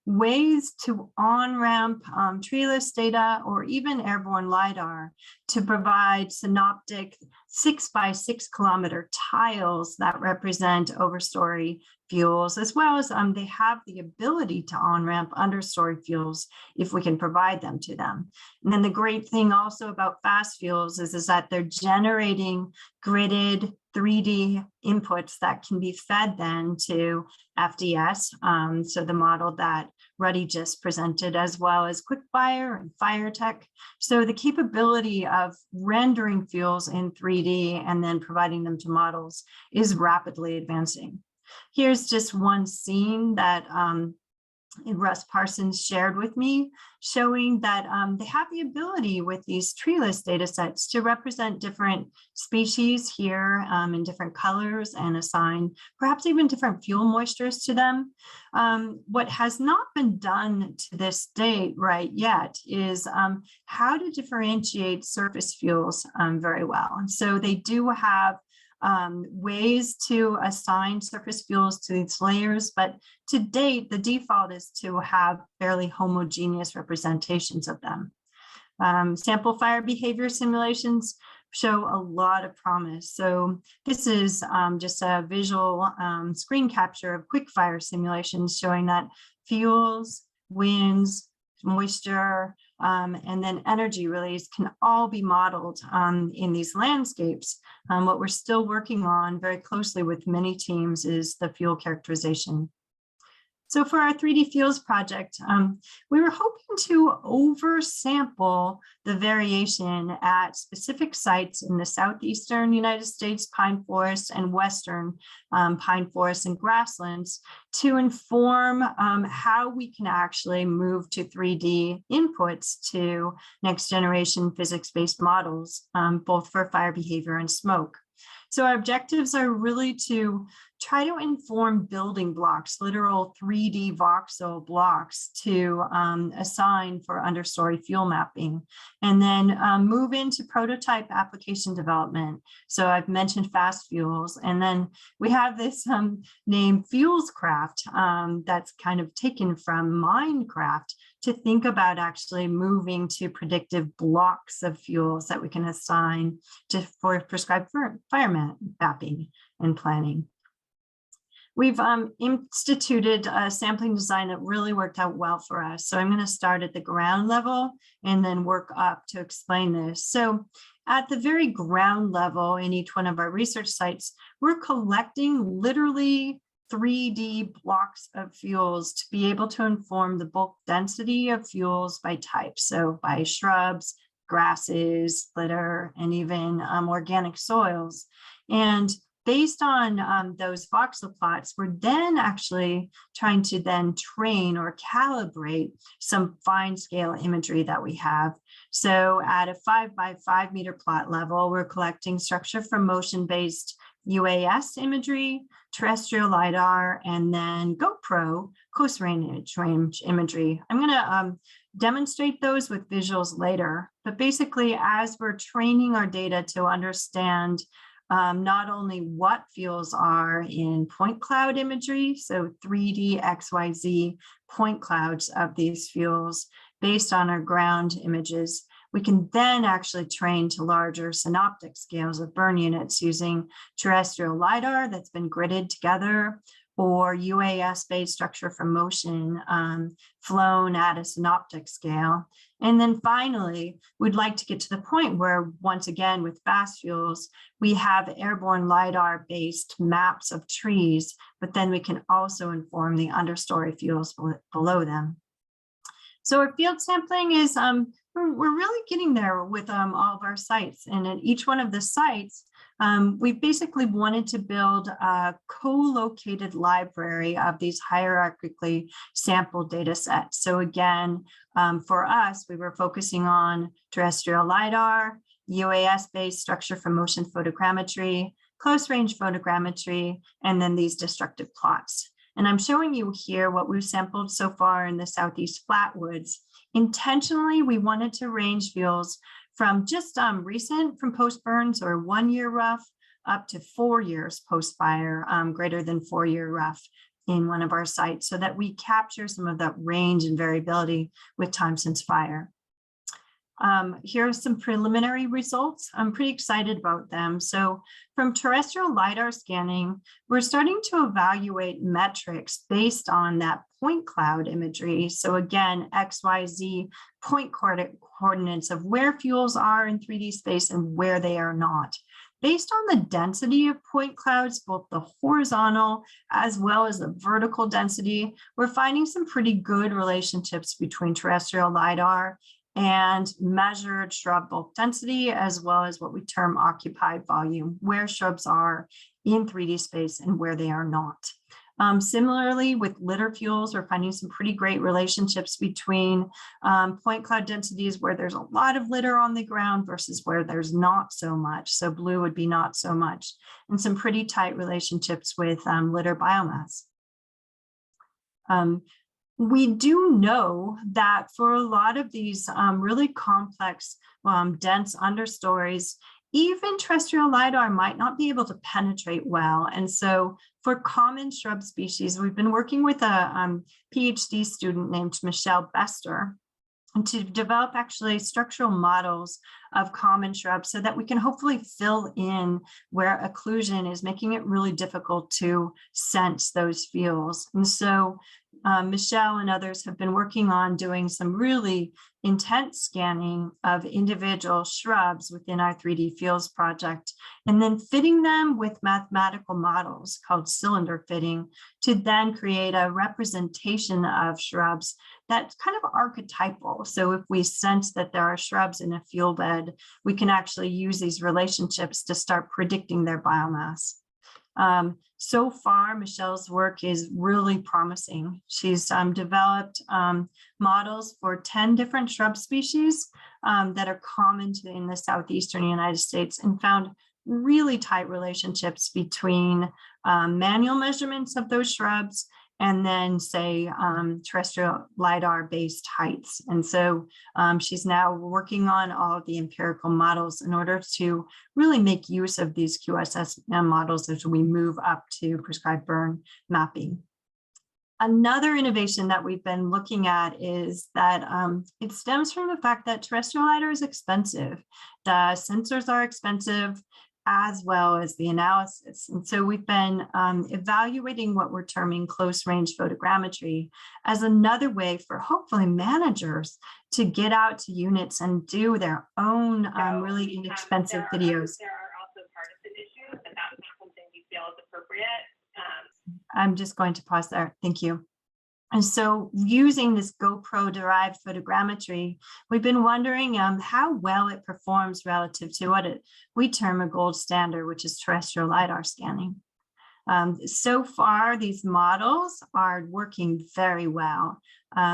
[SPEAKER 5] ways to on-ramp treeless data or even airborne LiDAR to provide synoptic 6 by 6 kilometer tiles that represent overstory fuels, as well as they have the ability to on-ramp understory fuels if we can provide them to them. And then the great thing also about fast fuels is that they're generating gridded 3D inputs that can be fed then to FDS, so the model that Ruddy just presented, as well as QuickFire and FireTech. So the capability of rendering fuels in 3D and then providing them to models is rapidly advancing. Here's just one scene that Russ Parsons shared with me, showing that they have the ability with these treeless data sets to represent different species here in different colors and assign perhaps even different fuel moistures to them. What has not been done to this date right yet is how to differentiate surface fuels very well. And so they do have ways to assign surface fuels to these layers, but to date, the default is to have fairly homogeneous representations of them. Sample fire behavior simulations show a lot of promise. So this is just a visual screen capture of quick fire simulations showing that fuels, winds, moisture, and then energy release can all be modeled in these landscapes. What we're still working on very closely with many teams is the fuel characterization. So for our 3D Fuels project, we were hoping to oversample the variation at specific sites in the southeastern United States pine forests and western pine forests and grasslands to inform how we can actually move to 3D inputs to next generation physics-based models, both for fire behavior and smoke. So our objectives are really to try to inform building blocks, literal 3D voxel blocks to assign for understory fuel mapping, and then move into prototype application development. So I've mentioned fast fuels, and then we have this name FuelsCraft that's kind of taken from Minecraft to think about actually moving to predictive blocks of fuels that we can assign for prescribed fire mapping and planning. We've instituted a sampling design that really worked out well for us. So I'm going to start at the ground level and then work up to explain this. So at the very ground level in each one of our research sites, we're collecting literally 3D blocks of fuels to be able to inform the bulk density of fuels by type. So by shrubs, grasses, litter, and even organic soils. And based on those voxel plots, we're then actually trying to then train or calibrate some fine scale imagery that we have. So at a 5 by 5 meter plot level, we're collecting structure from motion-based UAS imagery, terrestrial LiDAR, and then GoPro close range imagery. I'm going to demonstrate those with visuals later, but basically as we're training our data to understand not only what fuels are in point cloud imagery, so 3D XYZ point clouds of these fuels based on our ground images, we can then actually train to larger synoptic scales of burn units using terrestrial LiDAR that's been gridded together, or UAS-based structure from motion flown at a synoptic scale. And then finally, we'd like to get to the point where, once again, with fast fuels, we have airborne LiDAR-based maps of trees, but then we can also inform the understory fuels below them. So our field sampling is, we're really getting there with all of our sites. And at each one of the sites, we basically wanted to build a co-located library of these hierarchically sampled data sets. So again, for us, we were focusing on terrestrial LiDAR, UAS-based structure from motion photogrammetry, close range photogrammetry, and then these destructive plots. And I'm showing you here what we've sampled so far in the Southeast Flatwoods. Intentionally, we wanted to range fuels from just recent from post-burns or 1 year rough up to 4 years post-fire, greater than 4 year rough in one of our sites, so that we capture some of that range and variability with time since fire. Here are some preliminary results. I'm pretty excited about them. So from terrestrial LiDAR scanning, we're starting to evaluate metrics based on that point cloud imagery. So again, XYZ point coordinates of where fuels are in 3D space and where they are not. Based on the density of point clouds, both the horizontal as well as the vertical density, we're finding some pretty good relationships between terrestrial LiDAR and measured shrub bulk density, as well as what we term occupied volume, where shrubs are in 3D space and where they are not. Similarly, with litter fuels, we're finding some pretty great relationships between point cloud densities where there's a lot of litter on the ground versus where there's not so much. So blue would be not so much, and some pretty tight relationships with litter biomass. We do know that for a lot of these really complex, dense understories, even terrestrial LiDAR might not be able to penetrate well. And so for common shrub species, we've been working with a PhD student named Michelle Bester to develop actually structural models of common shrubs so that we can hopefully fill in where occlusion is making it really difficult to sense those fuels. And so Michelle and others have been working on doing some really intense scanning of individual shrubs within our 3D Fields project, and then fitting them with mathematical models called cylinder fitting to then create a representation of shrubs that's kind of archetypal. So if we sense that there are shrubs in a fuel bed, we can actually use these relationships to start predicting their biomass. So far, Michelle's work is really promising. She's developed models for 10 different shrub species that are common in the southeastern United States, and found really tight relationships between manual measurements of those shrubs and then say terrestrial LiDAR-based heights. And so she's now working on all of the empirical models in order to really make use of these QSS models as we move up to prescribed burn mapping. Another innovation that we've been looking at is that it stems from the fact that terrestrial LiDAR is expensive. The sensors are expensive, as well as the analysis. And so we've been evaluating what we're terming close range photogrammetry as another way for hopefully managers to get out to units and do their own really inexpensive videos.
[SPEAKER 6] There are also partisan issues, and that's not something we feel is appropriate.
[SPEAKER 5] I'm just going to pause there. Thank you. And so using this GoPro-derived photogrammetry, we've been wondering how well it performs relative to what we term a gold standard, which is terrestrial LiDAR scanning. So far, these models are working very well.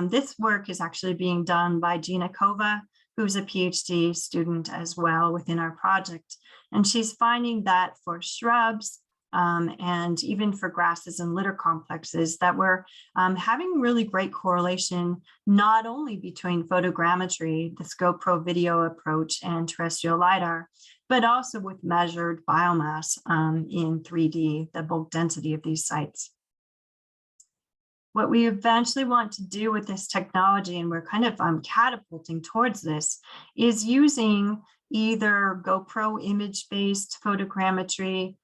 [SPEAKER 5] This work is actually being done by Gina Kova, who's a PhD student as well within our project. And she's finding that for shrubs, and even for grasses and litter complexes, that we're having really great correlation, not only between photogrammetry, the GoPro video approach, and terrestrial LiDAR, but also with measured biomass in 3D, the bulk density of these sites. What we eventually want to do with this technology, and we're kind of catapulting towards this, is using either GoPro image-based photogrammetry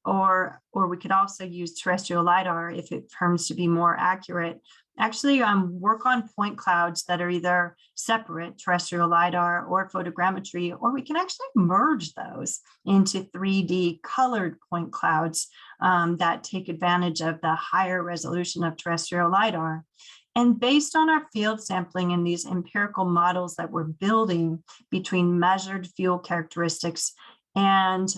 [SPEAKER 5] or we could also use terrestrial LiDAR if it turns to be more accurate. Actually, work on point clouds that are either separate, terrestrial LiDAR or photogrammetry, or we can actually merge those into 3D colored point clouds that take advantage of the higher resolution of terrestrial LiDAR. And based on our field sampling and these empirical models that we're building between measured fuel characteristics and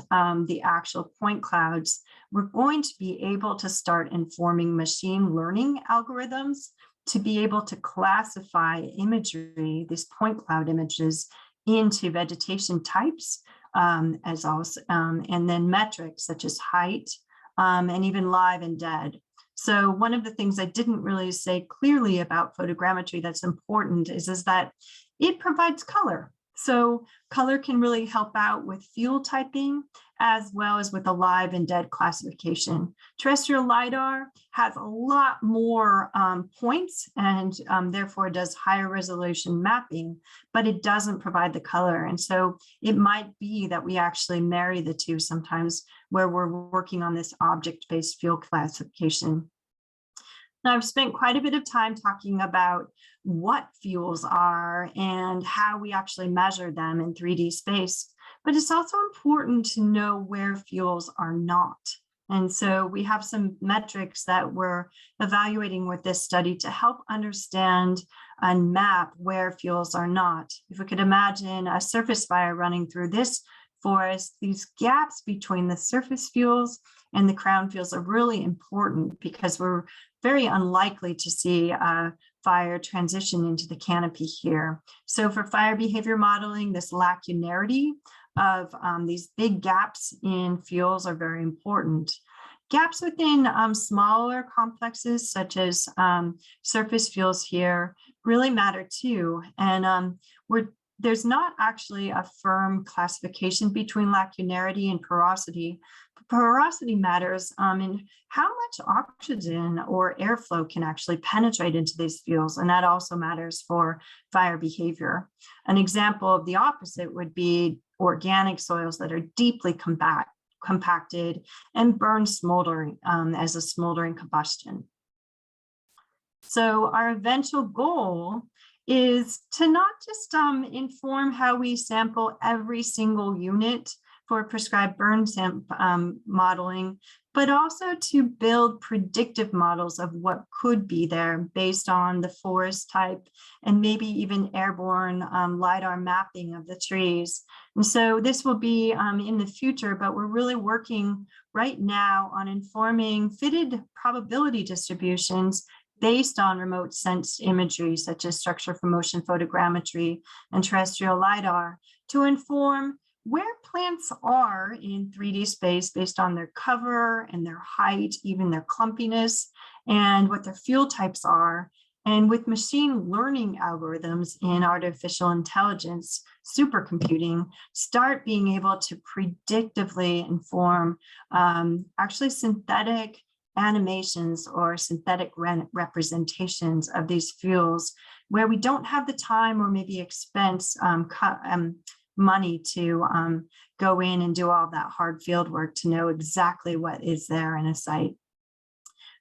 [SPEAKER 5] the actual point clouds, we're going to be able to start informing machine learning algorithms to be able to classify imagery, these point cloud images, into vegetation types, and then metrics such as height, and even live and dead. So one of the things I didn't really say clearly about photogrammetry that's important is that it provides color. So color can really help out with fuel typing as well as with a live and dead classification. Terrestrial LiDAR has a lot more points and therefore does higher resolution mapping, but it doesn't provide the color. And so it might be that we actually marry the two sometimes where we're working on this object-based fuel classification. Now, I've spent quite a bit of time talking about what fuels are and how we actually measure them in 3D space, but it's also important to know where fuels are not. And so we have some metrics that we're evaluating with this study to help understand and map where fuels are not. If we could imagine a surface fire running through this forest, these gaps between the surface fuels and the crown fuels are really important because we're very unlikely to see a fire transition into the canopy here. So for fire behavior modeling, this lacunarity of these big gaps in fuels are very important. Gaps within smaller complexes, such as surface fuels here, really matter too. And there's not actually a firm classification between lacunarity and porosity. Porosity matters in how much oxygen or airflow can actually penetrate into these fuels, and that also matters for fire behavior. An example of the opposite would be organic soils that are deeply compacted and burn smoldering as a smoldering combustion. So our eventual goal is to not just inform how we sample every single unit for prescribed burn modeling, but also to build predictive models of what could be there based on the forest type and maybe even airborne LiDAR mapping of the trees. And so this will be in the future, but we're really working right now on informing fitted probability distributions based on remote sensed imagery, such as structure for motion photogrammetry and terrestrial LiDAR, to inform where plants are in 3D space based on their cover and their height, even their clumpiness, and what their fuel types are. And with machine learning algorithms in artificial intelligence, supercomputing, start being able to predictively inform actually synthetic animations or synthetic representations of these fuels where we don't have the time or maybe expense money to go in and do all that hard field work to know exactly what is there in a site.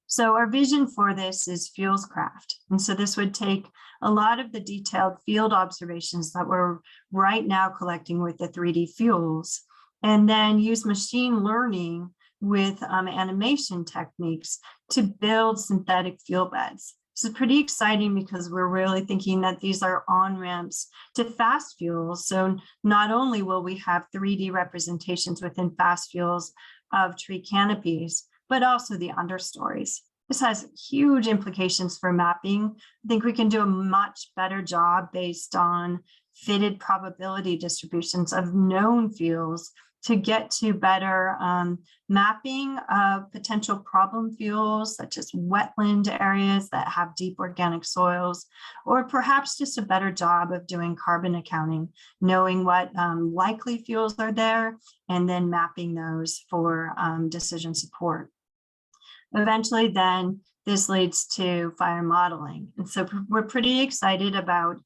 [SPEAKER 5] So our vision for this is fuelscraft. And so this would take a lot of the detailed field observations that we're right now collecting with the 3D fuels, and then use machine learning with animation techniques to build synthetic fuel beds. This is pretty exciting because we're really thinking that these are on-ramps to fast fuels. So not only will we have 3D representations within fast fuels of tree canopies, but also the understories. This has huge implications for mapping. I think we can do a much better job based on fitted probability distributions of known fuels to get to better mapping of potential problem fuels, such as wetland areas that have deep organic soils, or perhaps just a better job of doing carbon accounting, knowing what likely fuels are there, and then mapping those for decision support. Eventually, then, this leads to fire modeling. And so we're pretty excited about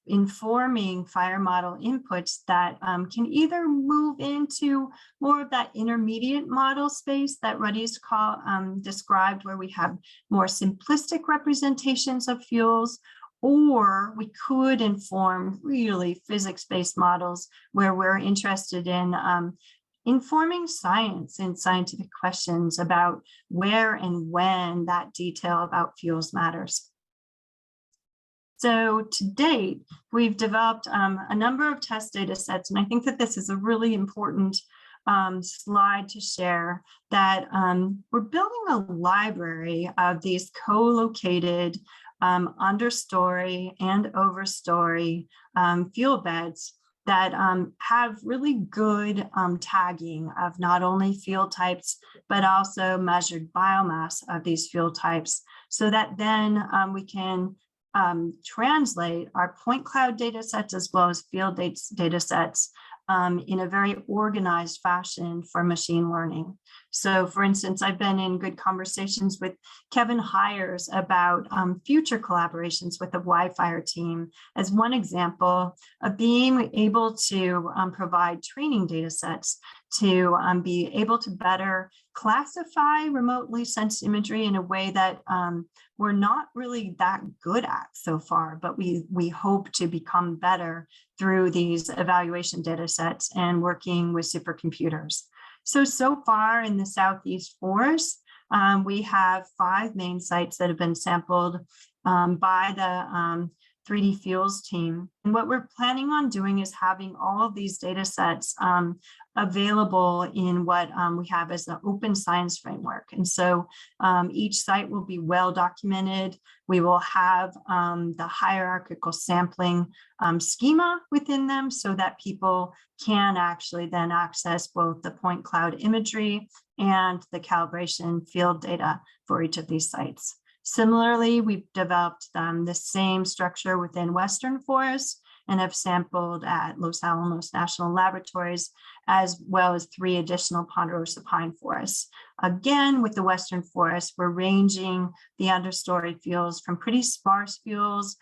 [SPEAKER 5] informing fire model inputs that can either move into more of that intermediate model space that Ruddy's described, where we have more simplistic representations of fuels, or we could inform really physics-based models where we're interested in informing science and scientific questions about where and when that detail about fuels matters. So to date, we've developed a number of test data sets, and I think that this is a really important slide to share, that we're building a library of these co-located understory and overstory fuel beds that have really good tagging of not only fuel types, but also measured biomass of these fuel types, so that then we can translate our point cloud data sets as well as field data sets in a very organized fashion for machine learning. So for instance, I've been in good conversations with Kevin Hires about future collaborations with the Wi-Fi team as one example of being able to provide training data sets to be able to better classify remotely sensed imagery in a way that we're not really that good at so far, but we hope to become better through these evaluation data sets and working with supercomputers. So far in the Southeast forest, we have 5 main sites that have been sampled by the 3D Fuels team. And what we're planning on doing is having all of these data sets available in what we have as the open science framework. And so each site will be well documented. We will have the hierarchical sampling schema within them so that people can actually then access both the point cloud imagery and the calibration field data for each of these sites. Similarly, we've developed the same structure within Western forests and have sampled at Los Alamos National Laboratories, as well as 3 additional ponderosa pine forests. Again, with the Western forest, we're ranging the understory fuels from pretty sparse fuels,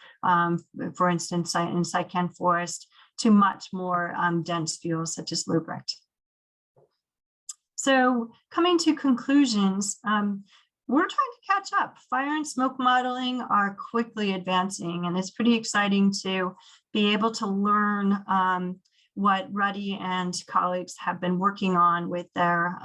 [SPEAKER 5] for instance, in Saikan forest, to much more dense fuels such as lubric. So coming to conclusions, we're trying to catch up. Fire and smoke modeling are quickly advancing, and it's pretty exciting to be able to learn what Ruddy and colleagues have been working on with their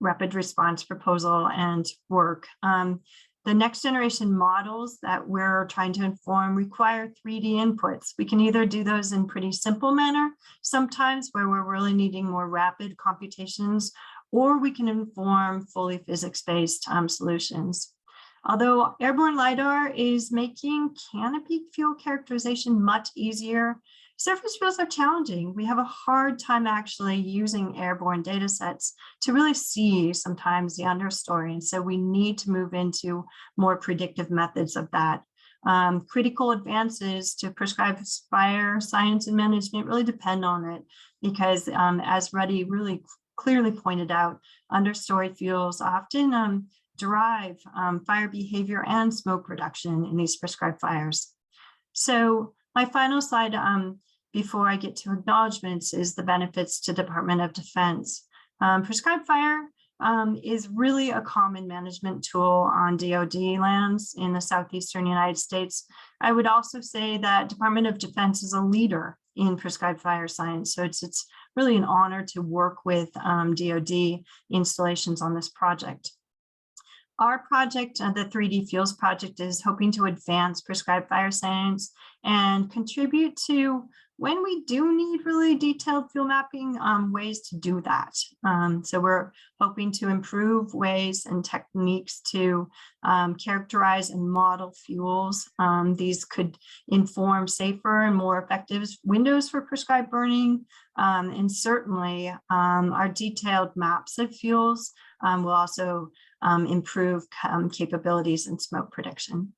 [SPEAKER 5] rapid response proposal and work. The next generation models that we're trying to inform require 3D inputs. We can either do those in pretty simple manner, sometimes where we're really needing more rapid computations, or we can inform fully physics-based solutions. Although airborne LiDAR is making canopy fuel characterization much easier, surface fuels are challenging. We have a hard time actually using airborne data sets to really see sometimes the understory. And so we need to move into more predictive methods of that. Critical advances to prescribe fire science and management really depend on it, because as Ruddy really clearly pointed out, understory fuels often drive fire behavior and smoke reduction in these prescribed fires. So my final slide before I get to acknowledgements is the benefits to Department of Defense. Prescribed fire is really a common management tool on DoD lands in the southeastern United States. I would also say that Department of Defense is a leader in prescribed fire science. So it's really an honor to work with DoD installations on this project. Our project, the 3D Fuels project, is hoping to advance prescribed fire science and contribute to, when we do need really detailed fuel mapping, ways to do that. So we're hoping to improve ways and techniques to characterize and model fuels. These could inform safer and more effective windows for prescribed burning. And certainly our detailed maps of fuels will also improve capabilities in smoke prediction.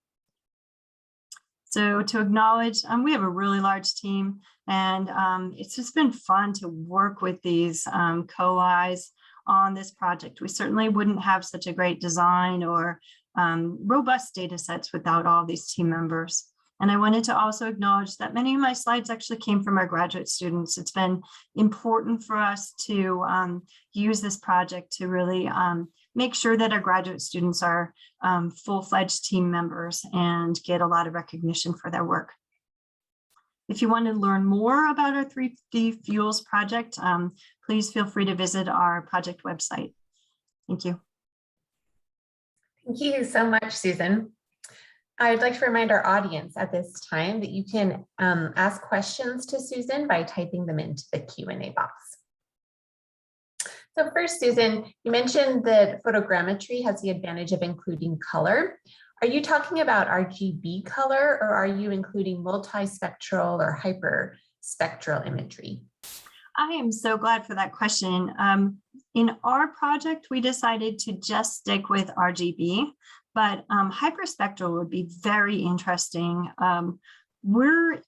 [SPEAKER 5] So to acknowledge, we have a really large team, and it's just been fun to work with these co-Is on this project. We certainly wouldn't have such a great design or robust data sets without all these team members. And I wanted to also acknowledge that many of my slides actually came from our graduate students. It's been important for us to use this project to really make sure that our graduate students are full-fledged team members and get a lot of recognition for their work. If you want to learn more about our 3D Fuels project, please feel free to visit our project website. Thank you.
[SPEAKER 3] Thank you so much, Susan. I'd like to remind our audience at this time that you can ask questions to Susan by typing them into the Q&A box. So first, Susan, you mentioned that photogrammetry has the advantage of including color. Are you talking about RGB color, or are you including multispectral or hyperspectral imagery?
[SPEAKER 5] I am so glad for that question. In our project, we decided to just stick with RGB, but hyperspectral would be very interesting. We're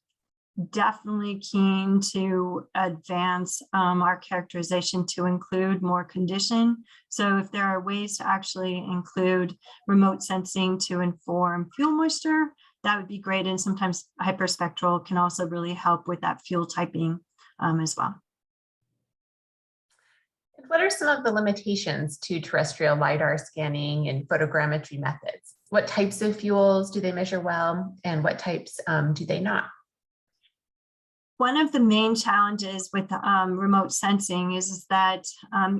[SPEAKER 5] definitely keen to advance our characterization to include more condition. So if there are ways to actually include remote sensing to inform fuel moisture, that would be great. And sometimes hyperspectral can also really help with that fuel typing as well.
[SPEAKER 3] What are some of the limitations to terrestrial LiDAR scanning and photogrammetry methods? What types of fuels do they measure well, and what types do they not?
[SPEAKER 5] One of the main challenges with remote sensing is that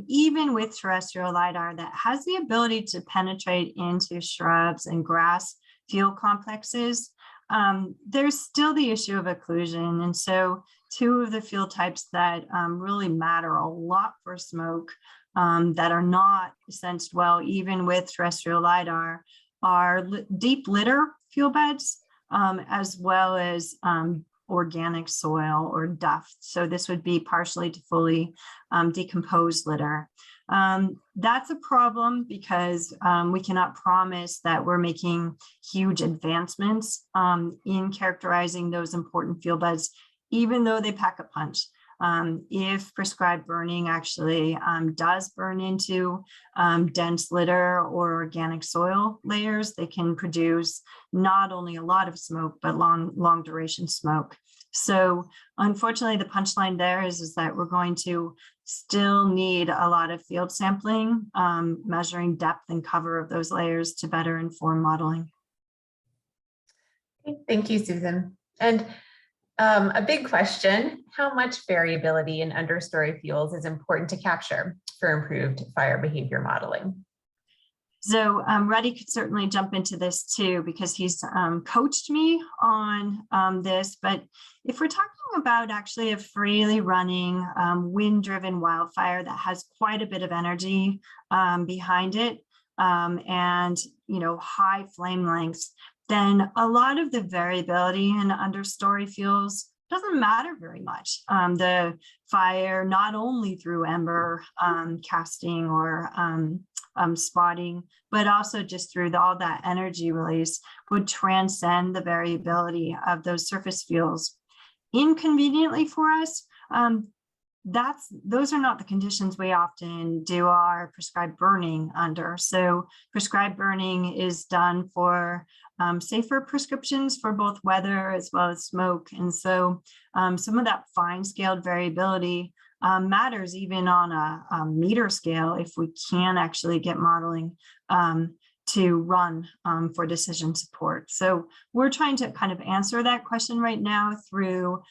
[SPEAKER 5] even with terrestrial LiDAR that has the ability to penetrate into shrubs and grass fuel complexes, there's still the issue of occlusion. And so two of the fuel types that really matter a lot for smoke that are not sensed well, even with terrestrial LiDAR, are deep litter fuel beds, as well as organic soil or duft. So this would be partially to fully decomposed litter. That's a problem because we cannot promise that we're making huge advancements in characterizing those important fuel beds, even though they pack a punch. If prescribed burning actually does burn into dense litter or organic soil layers, they can produce not only a lot of smoke, but long duration smoke. So unfortunately, the punchline there is that we're going to still need a lot of field sampling, measuring depth and cover of those layers to better inform modeling.
[SPEAKER 3] Thank you, Susan. And a big question, how much variability in understory fuels is important to capture for improved fire behavior modeling?
[SPEAKER 5] So Ruddy could certainly jump into this too, because he's coached me on this. But if we're talking about actually a freely running wind-driven wildfire that has quite a bit of energy behind it and high flame lengths, then a lot of the variability in understory fuels doesn't matter very much. The fire, not only through ember casting or spotting, but also just through all that energy release, would transcend the variability of those surface fuels. Inconveniently for us, those are not the conditions we often do our prescribed burning under. So prescribed burning is done for safer prescriptions for both weather as well as smoke. And so some of that fine scaled variability matters even on a meter scale if we can actually get modeling to run for decision support. So we're trying to kind of answer that question right now through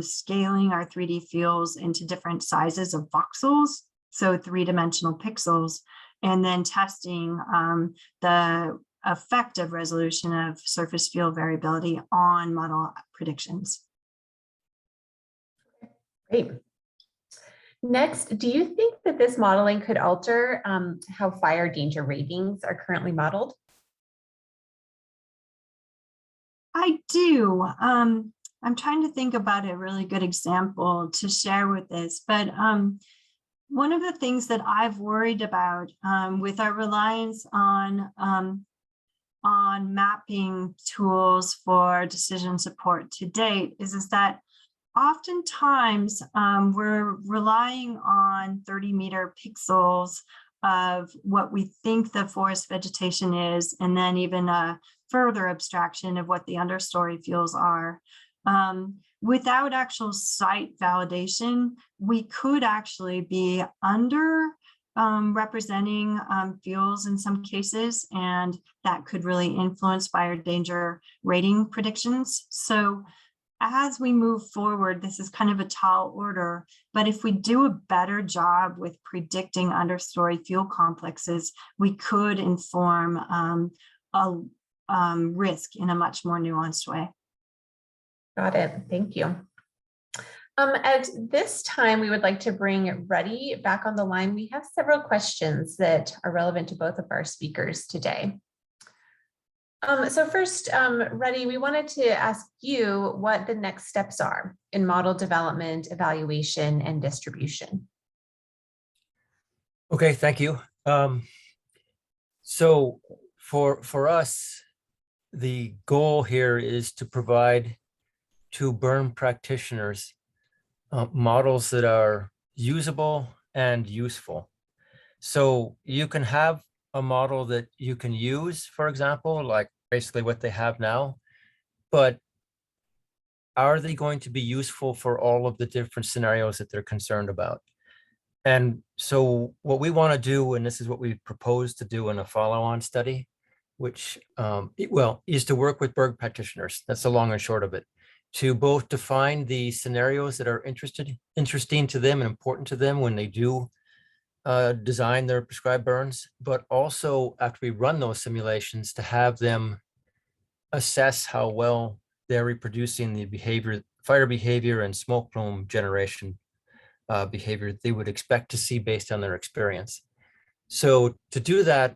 [SPEAKER 5] scaling our 3D fields into different sizes of voxels, so 3-dimensional pixels, and then testing the effective resolution of surface field variability on model predictions.
[SPEAKER 3] Great. Next, do you think that this modeling could alter how fire danger ratings are currently modeled?
[SPEAKER 5] I do. I'm trying to think about a really good example to share with this, but one of the things that I've worried about with our reliance on mapping tools for decision support to date is that oftentimes we're relying on 30-meter pixels of what we think the forest vegetation is, and then even a further abstraction of what the understory fields are. Without actual site validation, we could actually be under representing fields in some cases, and that could really influence fire danger rating predictions. So as we move forward, this is kind of a tall order, but if we do a better job with predicting understory field complexes, we could inform risk in a much more nuanced way.
[SPEAKER 3] Got it. Thank you. At this time, we would like to bring Ruddy back on the line. We have several questions that are relevant to both of our speakers today. So first, Ruddy, we wanted to ask you what the next steps are in model development, evaluation, and distribution.
[SPEAKER 4] Okay, thank you. So for us, the goal here is to provide to burn practitioners models that are usable and useful. So you can have a model that you can use, for example, like basically what they have now, but are they going to be useful for all of the different scenarios that they're concerned about? And so what we want to do, and this is what we propose to do in a follow-on study, which is to work with burn practitioners. That's the long and short of it, to both define the scenarios that are interesting to them and important to them when they do design their prescribed burns, but also after we run those simulations to have them assess how well they're reproducing the behavior, fire behavior and smoke plume generation behavior they would expect to see based on their experience. So to do that,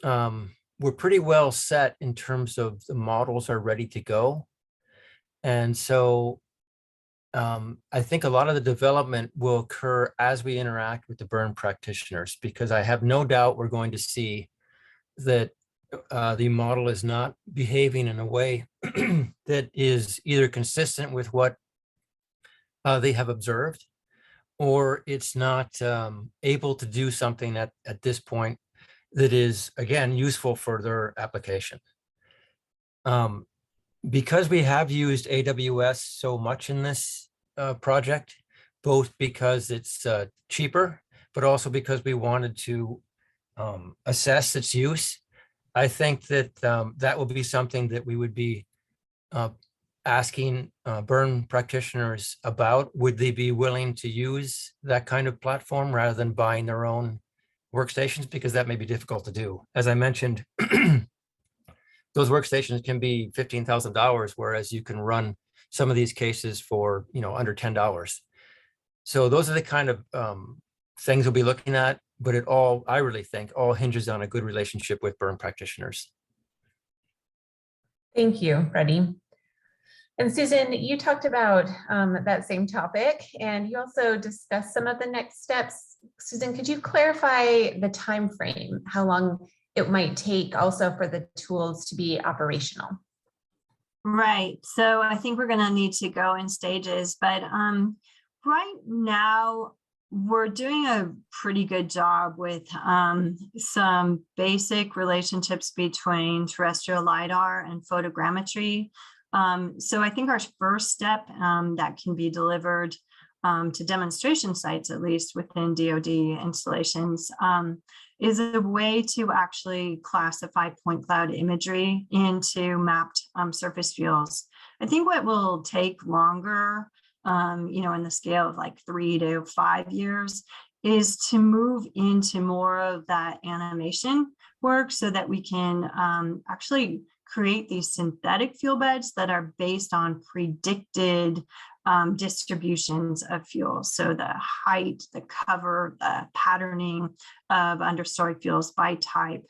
[SPEAKER 4] we're pretty well set in terms of the models are ready to go. And so I think a lot of the development will occur as we interact with the burn practitioners, because I have no doubt we're going to see that the model is not behaving in a way that is either consistent with what they have observed, or it's not able to do something at this point that is, again, useful for their application. Because we have used AWS so much in this project, both because it's cheaper, but also because we wanted to assess its use, I think that that will be something that we would be asking burn practitioners about. Would they be willing to use that kind of platform rather than buying their own workstations? Because that may be difficult to do. As I mentioned, those workstations can be $15,000, whereas you can run some of these cases for under $10. So those are the kind of things we'll be looking at, but it all, I really think, all hinges on a good relationship with burn practitioners.
[SPEAKER 3] Thank you, Ruddy. And Susan, you talked about that same topic, and you also discussed some of the next steps. Susan, could you clarify the time frame, how long it might take also for the tools to be operational?
[SPEAKER 5] Right. So I think we're going to need to go in stages, but right now we're doing a pretty good job with some basic relationships between terrestrial LiDAR and photogrammetry. So I think our first step that can be delivered to demonstration sites, at least within DoD installations, is a way to actually classify point cloud imagery into mapped surface fuels. I think what will take longer, in the scale of like 3 to 5 years, is to move into more of that animation work so that we can actually create these synthetic fuel beds that are based on predicted distributions of fuels. So the height, the cover, the patterning of understory fuels by type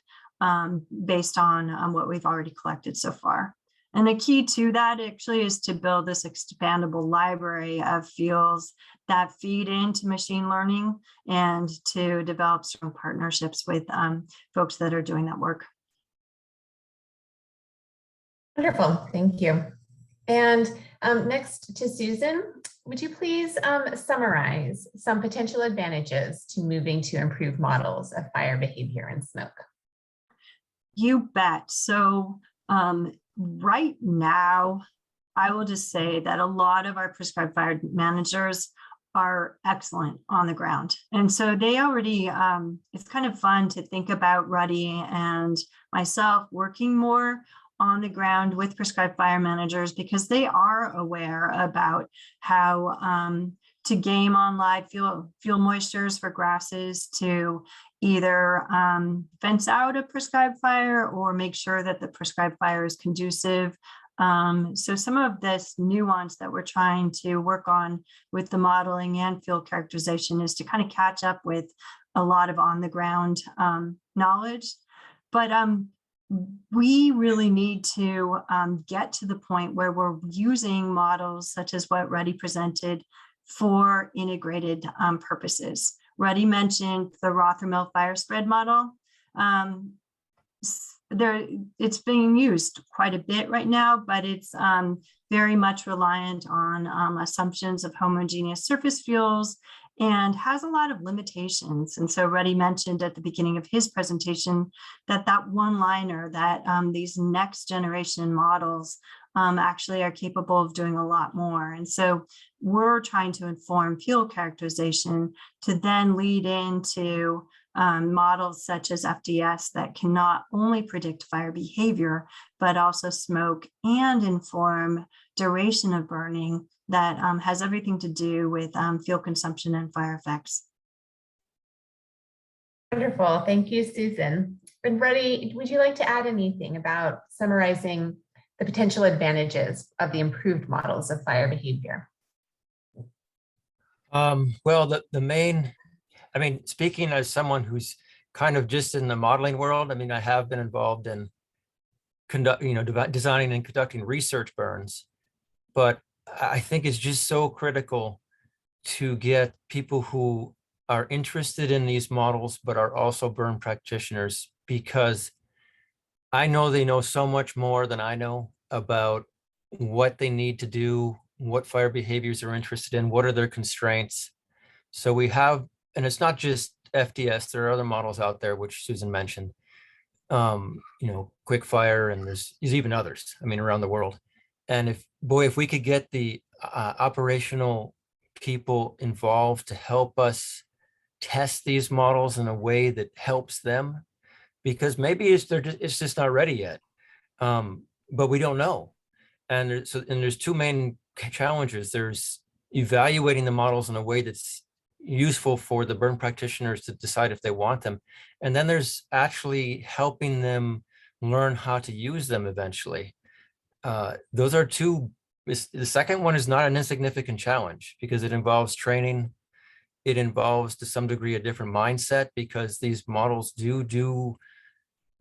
[SPEAKER 5] based on what we've already collected so far. And the key to that actually is to build this expandable library of fuels that feed into machine learning and to develop strong partnerships with folks that are doing that work.
[SPEAKER 3] Wonderful, thank you. And next to Susan, would you please summarize some potential advantages to moving to improved models of fire behavior and smoke?
[SPEAKER 5] You bet. So right now, I will just say that a lot of our prescribed fire managers are excellent on the ground. And so they already, it's kind of fun to think about Ruddy and myself working more on the ground with prescribed fire managers because they are aware about how to game on live fuel moistures for grasses to either fence out a prescribed fire or make sure that the prescribed fire is conducive. So some of this nuance that we're trying to work on with the modeling and field characterization is to kind of catch up with a lot of on the ground knowledge. But we really need to get to the point where we're using models such as what Ruddy presented for integrated purposes. Ruddy mentioned the Rothermill fire spread model. It's being used quite a bit right now, but it's very much reliant on assumptions of homogeneous surface fuels and has a lot of limitations. And so Ruddy mentioned at the beginning of his presentation that one-liner that these next generation models actually are capable of doing a lot more. And so we're trying to inform field characterization to then lead into models such as FDS that can not only predict fire behavior, but also smoke and inform duration of burning that has everything to do with fuel consumption and fire effects.
[SPEAKER 3] Wonderful, thank you, Susan. And Ruddy, would you like to add anything about summarizing the potential advantages of the improved models of fire behavior?
[SPEAKER 4] Well, the main, I mean, speaking as someone who's kind of just in the modeling world, I mean, I have been involved in designing and conducting research burns, but I think it's just so critical to get people who are interested in these models, but are also burn practitioners, because I know they know so much more than I know about what they need to do, what fire behaviors they're interested in, what are their constraints. So we have, and it's not just FDS, there are other models out there, which Susan mentioned, quick fire, and there's even others, I mean, around the world. And if we could get the operational people involved to help us test these models in a way that helps them, because maybe it's just not ready yet, but we don't know. And there's two main challenges. There's evaluating the models in a way that's useful for the burn practitioners to decide if they want them. And then there's actually helping them learn how to use them eventually. Those are two. The second one is not an insignificant challenge because it involves training. It involves to some degree a different mindset because these models do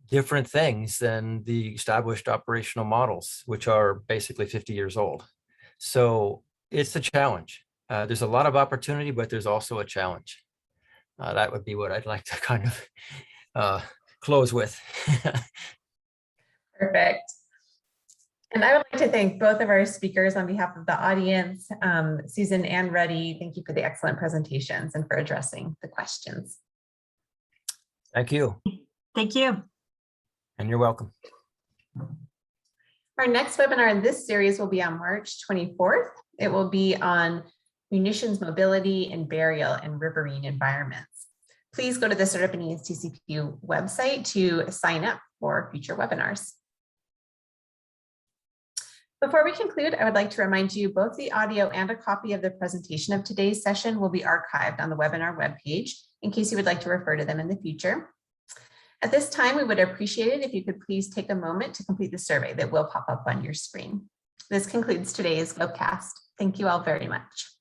[SPEAKER 4] different things than the established operational models, which are basically 50 years old. So it's a challenge. There's a lot of opportunity, but there's also a challenge. That would be what I'd like to kind of close with.
[SPEAKER 3] Perfect. And I would like to thank both of our speakers on behalf of the audience. Susan and Ruddy, thank you for the excellent presentations and for addressing the questions.
[SPEAKER 4] Thank you.
[SPEAKER 5] Thank you.
[SPEAKER 4] And you're welcome.
[SPEAKER 3] Our next webinar in this series will be on March 24th. It will be on munitions mobility, and burial in riverine environments. Please go to the Certif and ESTCP website to sign up for future webinars. Before we conclude, I would like to remind you both the audio and a copy of the presentation of today's session will be archived on the webinar webpage in case you would like to refer to them in the future. At this time, we would appreciate it if you could please take a moment to complete the survey that will pop up on your screen. This concludes today's webcast. Thank you all very much.